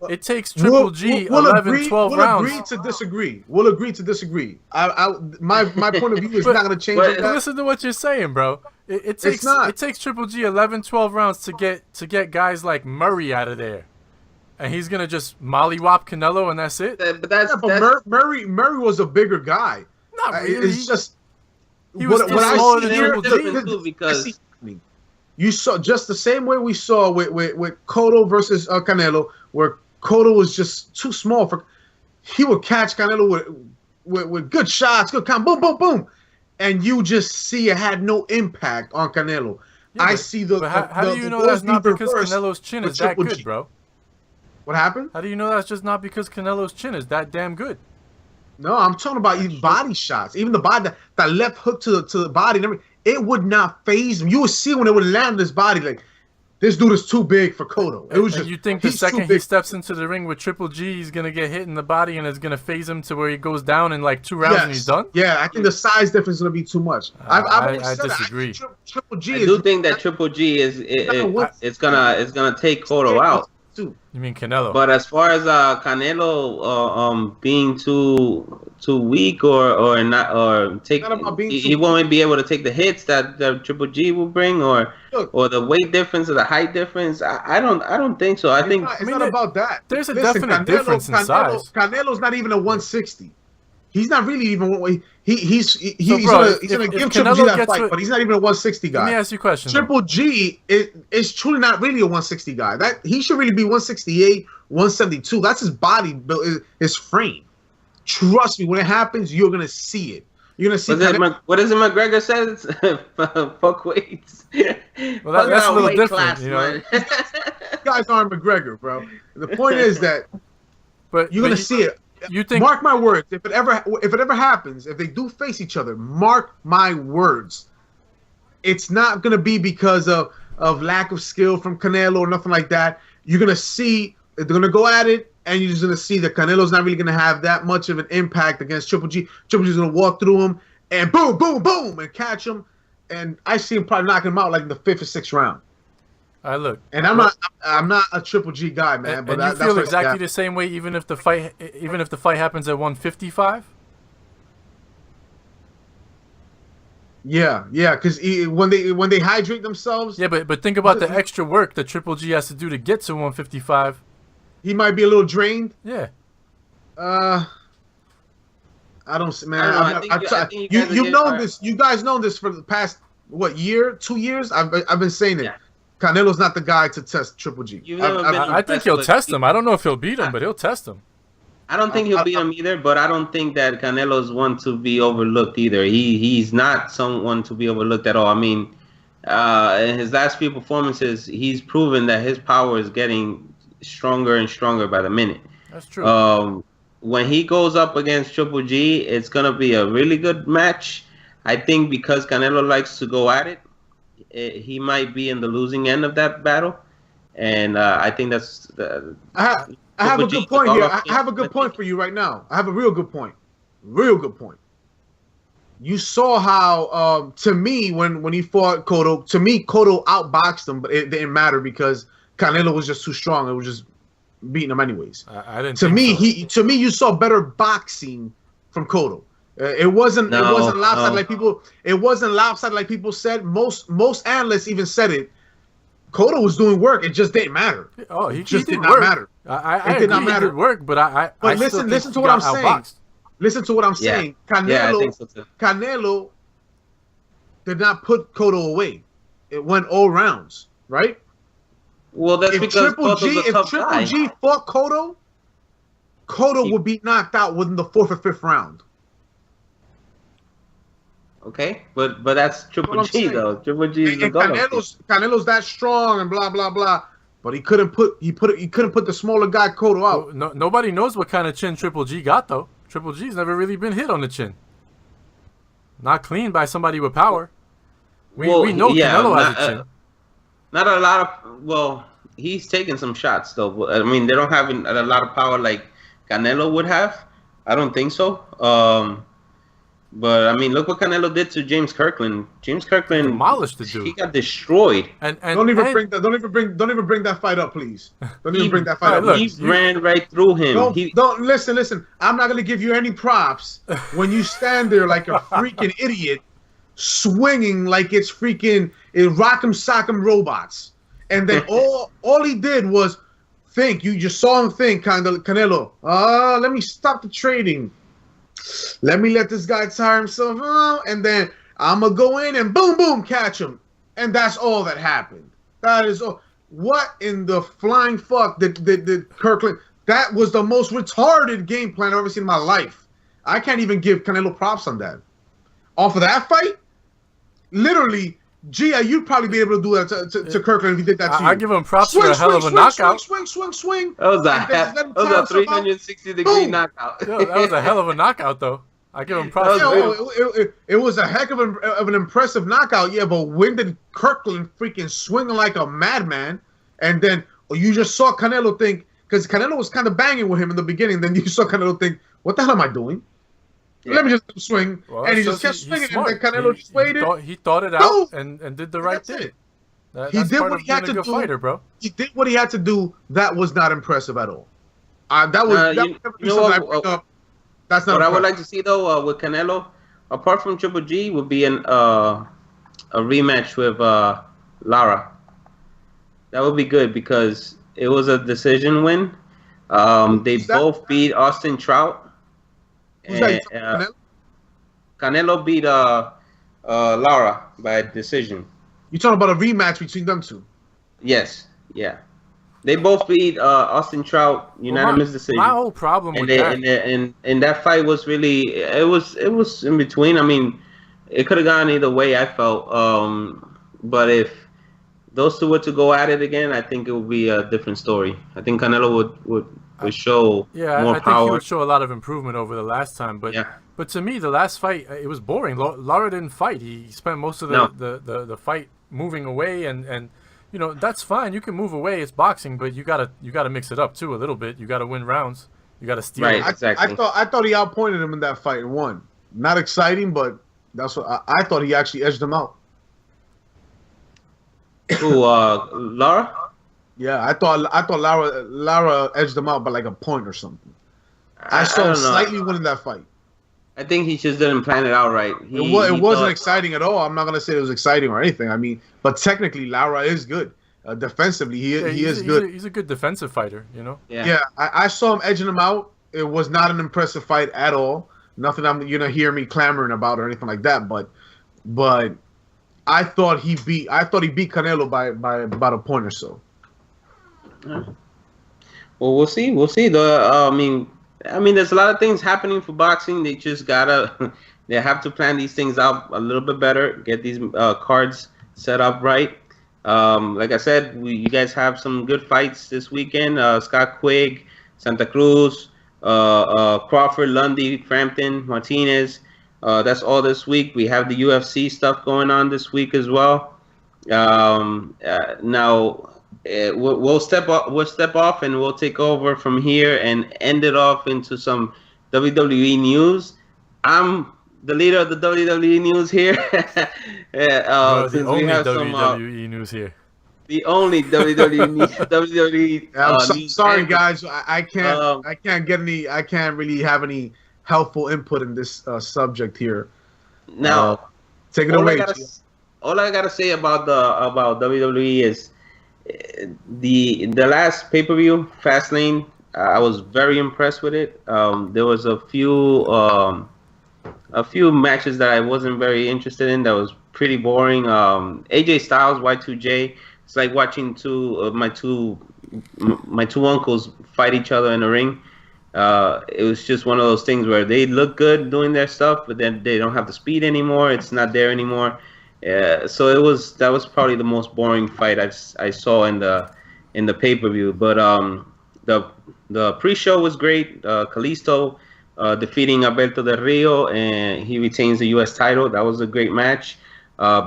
it takes Triple G we'll 11, agree, 12 we'll rounds. Agree to disagree. We'll agree to disagree. My point of view is not going to change. Listen to what you're saying, bro. It takes Triple G 11, 12 rounds to get guys like Murray out of there, and he's gonna just mollywop Canelo and that's it. But Murray was a bigger guy. Not really. It's just he was smaller than Triple G. Because you saw just the same way we saw with Cotto versus Canelo, where Cotto was just too small for. He would catch Canelo with good shots, good count, boom, boom, boom. And you just see it had no impact on Canelo. Yeah, I see the. How do you know that's not because Canelo's chin is that good, bro? What happened? How do you know that's just not because Canelo's chin is that damn good? No, I'm talking about even body shots. Even the body, that left hook to the body and everything, it would not phase him. You would see when it would land his body, like, this dude is too big for Cotto. It was and just, you think the second he steps into the ring with Triple G, he's going to get hit in the body and it's going to phase him to where he goes down in like 2 rounds and he's done? Yeah, I think the size difference is going to be too much. I disagree. Triple G I do think that Triple G it's gonna take Cotto out. You mean Canelo? But as far as Canelo being too weak or not, or he won't be able to take the hits that Triple G will bring, or the weight difference or the height difference. I don't think so. I think it's not about that. There's a definite difference in size. Canelo's not even a 160. He's not really even. He's gonna give Triple G that fight, but he's not even a 160 guy. Let me ask you a question. Triple G is truly not really a 160 guy. That he should really be 168, 172. That's his body build, his frame. Trust me, when it happens, you're gonna see it. You're gonna see. What is it McGregor says? Fuck weights. Well, that's a little different. Class, you know? Guys aren't McGregor, bro. The point is that you're gonna see it. You think? Mark my words. If it ever happens, if they do face each other, mark my words. It's not gonna be because of lack of skill from Canelo or nothing like that. You're gonna see they're gonna go at it, and you're just gonna see that Canelo's not really gonna have that much of an impact against Triple G. Triple G's gonna walk through him and boom, boom, boom, and catch him. And I see him probably knocking him out like in the 5th or 6th round. All right, look. And I'm not a Triple G guy, man. But you feel exactly the same way, even if the fight happens at 155. Yeah, because when they hydrate themselves. Yeah, but think about the extra work that Triple G has to do to get to 155. He might be a little drained. Yeah. I don't, man. You've known this. You guys know this for the past 2 years. I've been saying it. Yeah. Canelo's not the guy to test Triple G. I think he'll test him. I don't know if he'll beat him, but he'll test him. I don't think he'll beat him either, but I don't think that Canelo's one to be overlooked either. He's not someone to be overlooked at all. I mean, in his last few performances, he's proven that his power is getting stronger and stronger by the minute. That's true. When he goes up against Triple G, it's going to be a really good match. I think because Canelo likes to go at it, he might be in the losing end of that battle. And I think that's... I have a good point here. I have a good point for you right now. I have a real good point. Real good point. You saw how, to me, when he fought Cotto, to me, Cotto outboxed him, but it didn't matter because Canelo was just too strong. It was just beating him anyways. I didn't. To me, you saw better boxing from Cotto. It wasn't lopsided like people. It wasn't lopsided like people said. Most analysts even said it. Cotto was doing work. It just didn't matter. Oh, he just did not work. matter. I did not matter. It did work, but I listen to what I'm saying. Listen to what I'm saying. Canelo, I think so too. Canelo did not put Cotto away. It went all rounds, right? Well, that's because if Triple G fought Cotto would be knocked out within the 4th or 5th round. Okay, but that's Triple G though. Triple G is the Golovkin. Canelo's that strong and blah blah blah, but he couldn't put the smaller guy Cotto out. No, nobody knows what kind of chin Triple G got though. Triple G's never really been hit on the chin. not clean by somebody with power. We know yeah, Canelo has a chin. Not a lot of. Well, he's taking some shots though. I mean, they don't have a lot of power like Canelo would have. I don't think so. But I mean, look what Canelo did to James Kirkland. James Kirkland demolished the dude. He got destroyed. And don't even bring that fight up, please. Don't even bring that fight up. Look, he ran right through him. Don't listen. I'm not gonna give you any props when you stand there like a freaking idiot, swinging like it's freaking rock'em sock'em robots. And then all he did was think. You just saw him think, kind of Canelo. Let me stop the trading. Let me let this guy tire himself out, and then I'm going to go in and boom, boom, catch him. And that's all that happened. That is all. What in the flying fuck did Kirkland? That was the most retarded game plan I've ever seen in my life. I can't even give Canelo props on that. Off of that fight, literally, you'd probably be able to do that to Kirkland if he did that to you. I give him props for a hell of a knockout. Swing. That was a 360-degree knockout. Yo, that was a hell of a knockout, though. I give him props. It was a heck of an impressive knockout, yeah, but when did Kirkland freaking swinging like a madman? And then you just saw Canelo think, because Canelo was kind of banging with him in the beginning, then you saw Canelo think, what the hell am I doing? Yeah. Let me just swing. Well, and he just kept swinging, and then Canelo just waited. He thought it out and did the right thing. He did what he had to do. Fighter, bro. He did what he had to do. That was not impressive at all. That was that's not. What I would like to see though with Canelo, apart from Triple G, would be a rematch with Lara. That would be good because it was a decision win. They both beat Austin Trout. Who's that? Canelo beat Lara by decision. You talking about a rematch between them two? Yes, yeah. They both beat Austin Trout unanimous decision. My whole problem with that, and that fight was really it was in between. I mean, it could have gone either way. I felt, but if those two were to go at it again, I think it would be a different story. I think Canelo would show more I power. think he would show a lot of improvement over the last time. But to me, the last fight, it was boring. Lara didn't fight. He spent most of the fight moving away, and you know, that's fine. You can move away. It's boxing, but you gotta mix it up too a little bit. You gotta win rounds. You gotta steal. Right, exactly. I thought he outpointed him in that fight and won. Not exciting, but that's what I thought. He actually edged him out. Who, Lara? Yeah, I thought Lara edged him out by like a point or something. I saw him slightly winning that fight. I think he just didn't plan it out right. It wasn't exciting at all. I'm not gonna say it was exciting or anything. I mean, but technically, Lara is good. Defensively, he is good. He's a good defensive fighter, you know. Yeah. I saw him edging him out. It was not an impressive fight at all. Nothing you're gonna hear me clamoring about or anything like that. But I thought he beat Canelo by about a point or so. Well, we'll see. I mean, there's a lot of things happening for boxing. They just they have to plan these things out a little bit better. Get these cards set up right. Like I said, you guys have some good fights this weekend. Scott Quigg, Santa Cruz, Crawford, Lundy, Frampton, Martinez. That's all this week. We have the UFC stuff going on this week as well. Now. We'll step off and we'll take over from here and end it off into some WWE news. I'm the leader of the WWE news here. The only WWE news here. The only WWE. Sorry, guys. I can't really have any helpful input in this subject here. Now, take it away. All I gotta say about WWE is. The last pay-per-view, Fastlane, I was very impressed with it. There was a few matches that I wasn't very interested in. That was pretty boring. AJ Styles, Y2J. It's like watching my two uncles fight each other in the ring. It was just one of those things where they look good doing their stuff, but then they don't have the speed anymore. It's not there anymore. So that was probably the most boring fight I saw in the pay-per-view. But the pre-show was great. Kalisto defeating Alberto Del Rio, and he retains the U.S. title. That was a great match.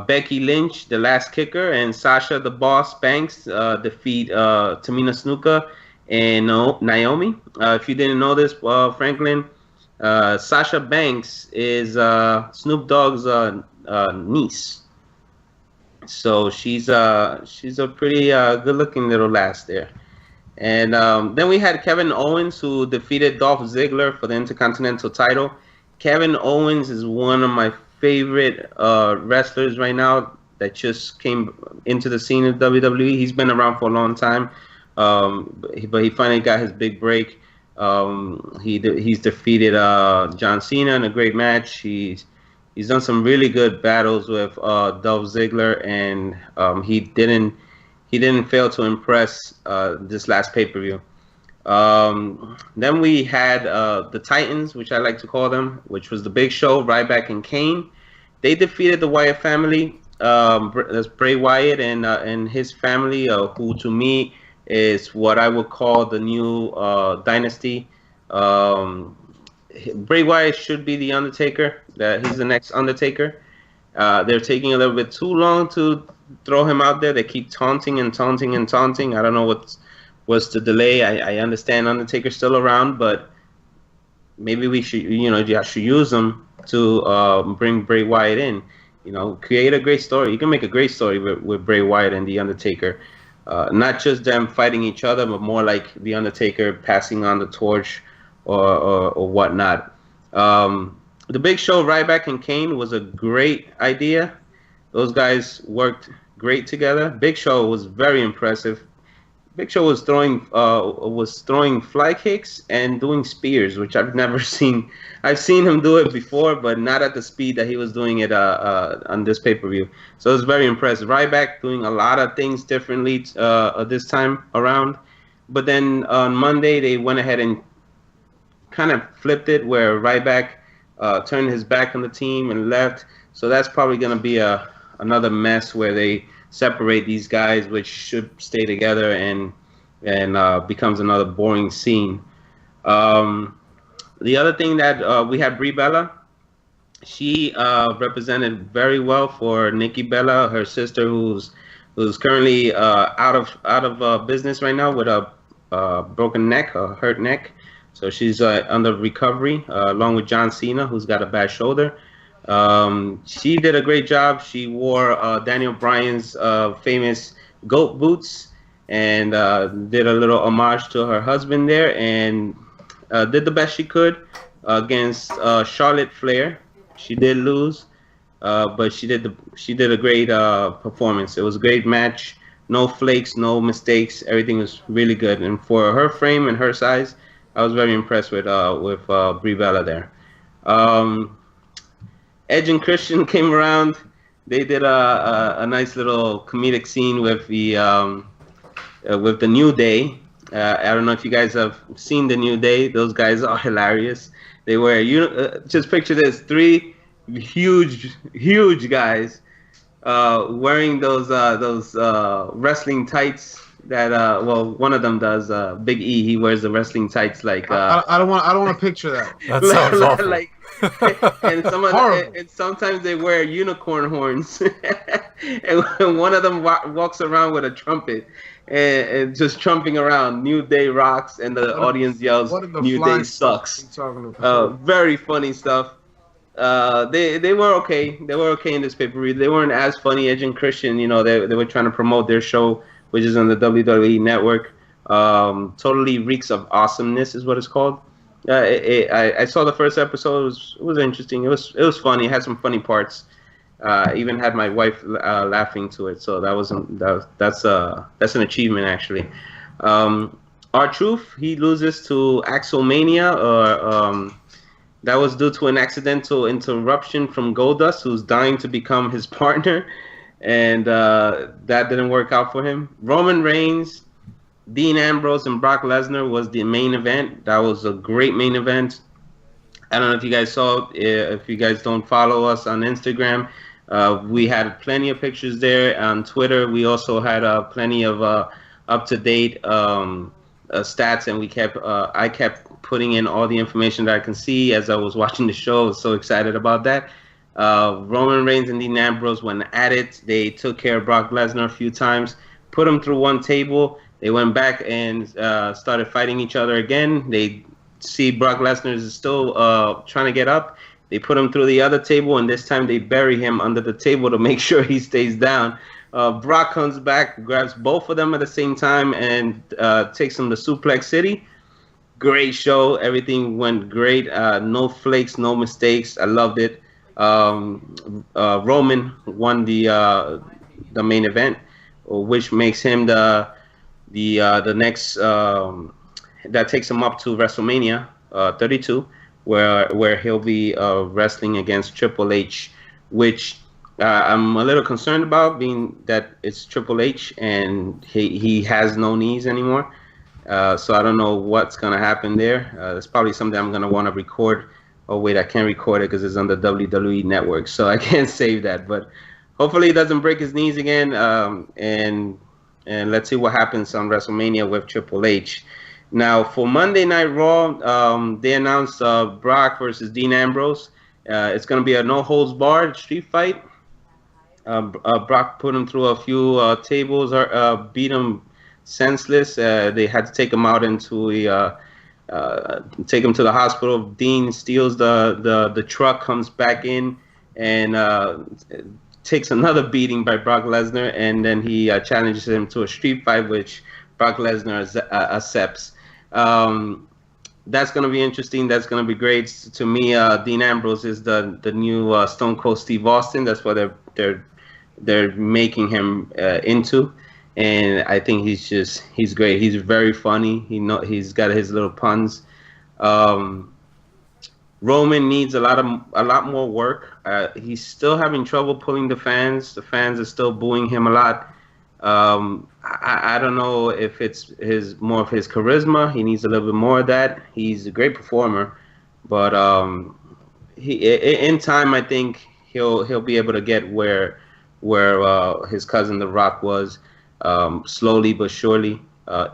Becky Lynch, the last kicker, and Sasha the Boss Banks defeat Tamina Snuka and Naomi. If you didn't know this, Franklin, Sasha Banks is Snoop Dogg's niece. So she's a pretty good-looking little lass there. And then we had Kevin Owens, who defeated Dolph Ziggler for the Intercontinental title. Kevin Owens is one of my favorite wrestlers right now that just came into the scene of WWE. He's been around for a long time, but he finally got his big break. He's defeated John Cena in a great match. He's done some really good battles with Dolph Ziggler, and he didn't fail to impress this last pay-per-view. Then we had the Titans, which I like to call them, which was the Big Show, Ryback, and Kane. They defeated the Wyatt family. That's Bray Wyatt and his family, who to me is what I would call the new dynasty. Bray Wyatt should be the Undertaker. He's the next Undertaker. They're taking a little bit too long to throw him out there. They keep taunting and taunting and taunting. I don't know what's the delay. I understand Undertaker's still around, but maybe we should, should use them to bring Bray Wyatt in. Create a great story. You can make a great story with Bray Wyatt and the Undertaker. Not just them fighting each other, but more like the Undertaker passing on the torch or whatnot. The Big Show, Ryback, and Kane was a great idea. Those guys worked great together. Big Show was very impressive. Big Show was throwing fly kicks and doing spears, which I've never seen. I've seen him do it before, but not at the speed that he was doing it on this pay-per-view. So it was very impressive. Ryback doing a lot of things differently this time around. But then on Monday, they went ahead and kind of flipped it, where Ryback turned his back on the team and left. So that's probably going to be another mess where they separate these guys, which should stay together, and becomes another boring scene. The other thing that we had Brie Bella. She represented very well for Nikki Bella, her sister, who's currently out of business right now with a broken neck, a hurt neck. So she's under recovery, along with John Cena, who's got a bad shoulder. She did a great job. She wore Daniel Bryan's famous goat boots, and did a little homage to her husband there, and did the best she could against Charlotte Flair. She did lose, but she did a great performance. It was a great match. No flakes, no mistakes. Everything was really good, and for her frame and her size, I was very impressed with Brie Bella there. Edge and Christian came around. They did a nice little comedic scene with the New Day. I don't know if you guys have seen the New Day. Those guys are hilarious. They wear just picture this: 3 huge guys wearing those wrestling tights. That one of them does. Big E. He wears the wrestling tights like. I don't want to picture that. That sounds awful. Like, and sometimes they wear unicorn horns, and one of them walks around with a trumpet and just trumping around. New Day rocks, and the audience yells, "New Day sucks." Very funny stuff. They were okay. They were okay in this pay-per-view. They weren't as funny. Edge and Christian, they were trying to promote their show, which is on the WWE Network. Totally reeks of awesomeness is what it's called. I saw the first episode. It was interesting. It was funny. It had some funny parts. Even had my wife laughing to it. So that's an achievement actually. R-Truth, he loses to Axelmania, or that was due to an accidental interruption from Goldust, who's dying to become his partner. And that didn't work out for him. Roman Reigns, Dean Ambrose, and Brock Lesnar was the main event. That was a great main event. I don't know if you guys saw it. If you guys don't follow us on Instagram, we had plenty of pictures there. On Twitter, we also had plenty of up-to-date stats, and I kept putting in all the information that I can see as I was watching the show. I was so excited about that. Roman Reigns and Dean Ambrose went at it. They took care of Brock Lesnar a few times, put him through one table. They went back and started fighting each other again. They see Brock Lesnar is still trying to get up. They put him through the other table, and this time they bury him under the table to make sure he stays down. Brock comes back, grabs both of them at the same time, and takes them to Suplex City. Great show. Everything went great. No flakes, no mistakes. I loved it. Roman won the main event, which makes him the next that takes him up to WrestleMania 32, where he'll be wrestling against Triple H, which I'm a little concerned about, being that it's Triple H and he has no knees anymore. So I don't know what's gonna happen there. It's probably something I'm gonna want to record. Oh wait, I can't record it because it's on the WWE network, so I can't save that. But hopefully he doesn't break his knees again. And let's see what happens on WrestleMania with Triple H. Now for Monday Night Raw, they announced Brock versus Dean Ambrose. It's going to be a no holds barred street fight. Brock put him through a few tables, beat him senseless. They had to take him out into take him to the hospital. Dean steals the truck, comes back in, and takes another beating by Brock Lesnar, and then he challenges him to a street fight, which Brock Lesnar accepts. That's going to be interesting. That's going to be great. To me, Dean Ambrose is the new Stone Cold Steve Austin. That's what they're making him into. And I think he's great. He's very funny. He's got his little puns. Roman needs a lot more work. He's still having trouble pulling the fans. The fans are still booing him a lot. I don't know if it's more of his charisma. He needs a little bit more of that. He's a great performer, but in time, I think he'll be able to get where his cousin The Rock was. Slowly but surely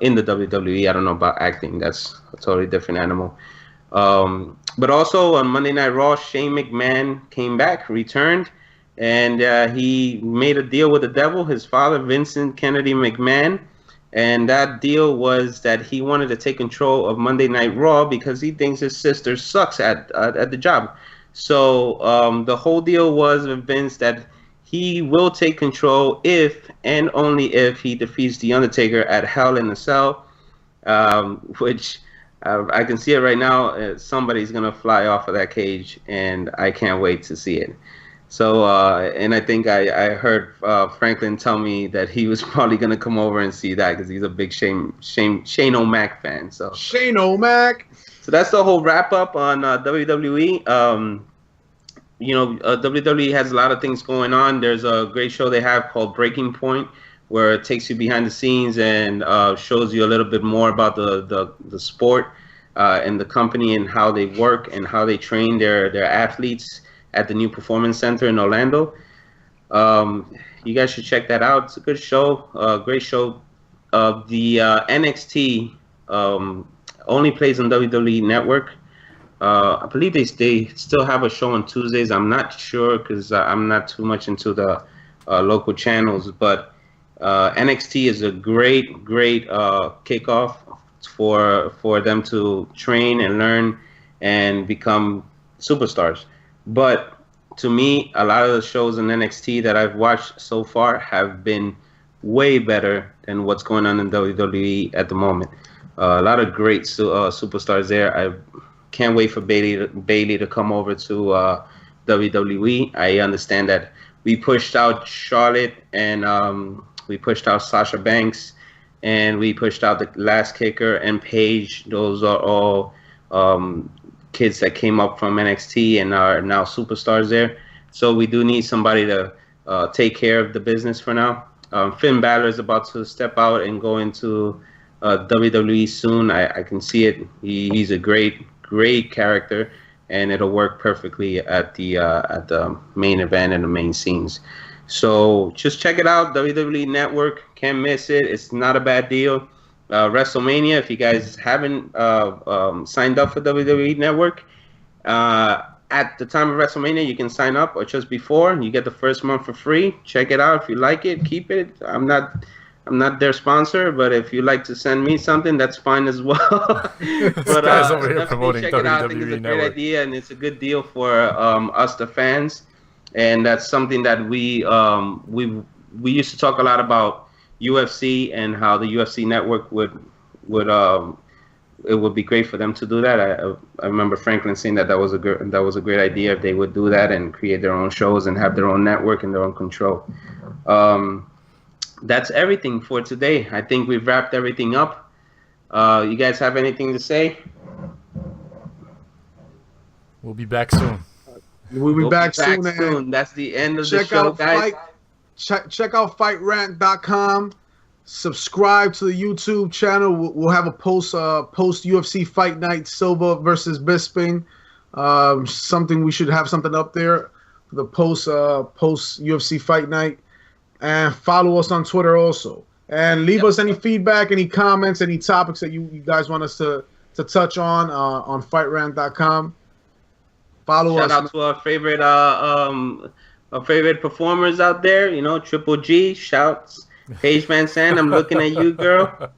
in the WWE. I don't know about acting. That's a totally different animal. But also on Monday Night Raw, Shane McMahon came back, returned, and he made a deal with the devil, his father, Vincent Kennedy McMahon. And that deal was that he wanted to take control of Monday Night Raw because he thinks his sister sucks at the job. So the whole deal was with Vince that he will take control if and only if he defeats The Undertaker at Hell in a Cell, which I can see it right now. Somebody's going to fly off of that cage, and I can't wait to see it. So, and I think I heard Franklin tell me that he was probably going to come over and see that because he's a big Shane O'Mac fan. So Shane O'Mac. So that's the whole wrap up on WWE. WWE has a lot of things going on. There's a great show they have called Breaking Point, where it takes you behind the scenes and shows you a little bit more about the sport and the company and how they work and how they train their athletes at the new Performance Center in Orlando. You guys should check that out. It's a good show, great show. The NXT only plays on WWE Network. I believe they still have a show on Tuesdays. I'm not sure because I'm not too much into the local channels. But NXT is a great kickoff for them to train and learn and become superstars. But to me, a lot of the shows in NXT that I've watched so far have been way better than what's going on in WWE at the moment. A lot of great superstars there. I can't wait for Bayley to come over to WWE. I understand that we pushed out Charlotte and we pushed out Sasha Banks and we pushed out the Last Kicker and Paige. Those are all kids that came up from NXT and are now superstars there. So we do need somebody to take care of the business for now. Finn Balor is about to step out and go into WWE soon. I can see it. He's a great character, and it'll work perfectly at the main event and the main scenes. So just check it out, WWE Network. Can't miss it. It's not a bad deal. WrestleMania. If you guys haven't signed up for WWE Network, at the time of WrestleMania, you can sign up, or just before. You get the first month for free. Check it out. If you like it, keep it. I'm not their sponsor, but if you like to send me something, that's fine as well. But guy's over here promoting check it out. I think it's a great idea, and it's a good deal for us, the fans. And that's something that we used to talk a lot about UFC and how the UFC network would it would be great for them to do that. I remember Franklin saying that was a great idea if they would do that and create their own shows and have their own network and their own control. That's everything for today. I think we've wrapped everything up. You guys have anything to say? We'll be back soon. We'll be back soon. That's the end of the show, guys. Check out FightRant.com. Subscribe to the YouTube channel. We'll have a post UFC fight night, Silva versus Bisping. Something we should have something up there for the post UFC fight night. And follow us on Twitter also. And leave us any feedback, any comments, any topics that you guys want us to touch on FightRant.com. Follow us. Shout out to our favorite performers out there. You know, Triple G. Shouts. Paige Van Sant, I'm looking at you, girl.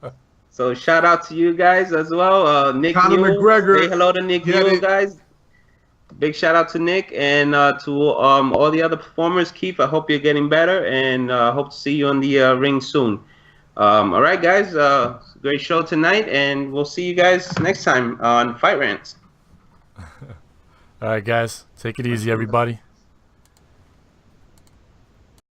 So shout out to you guys as well. Nick Conor McGregor. Say hello to Nick Newell, guys. Big shout out to Nick and to all the other performers. Keith, I hope you're getting better, and hope to see you on the ring soon. All right, guys. Great show tonight, and we'll see you guys next time on Fight Rants. All right, guys. Take it easy, everybody.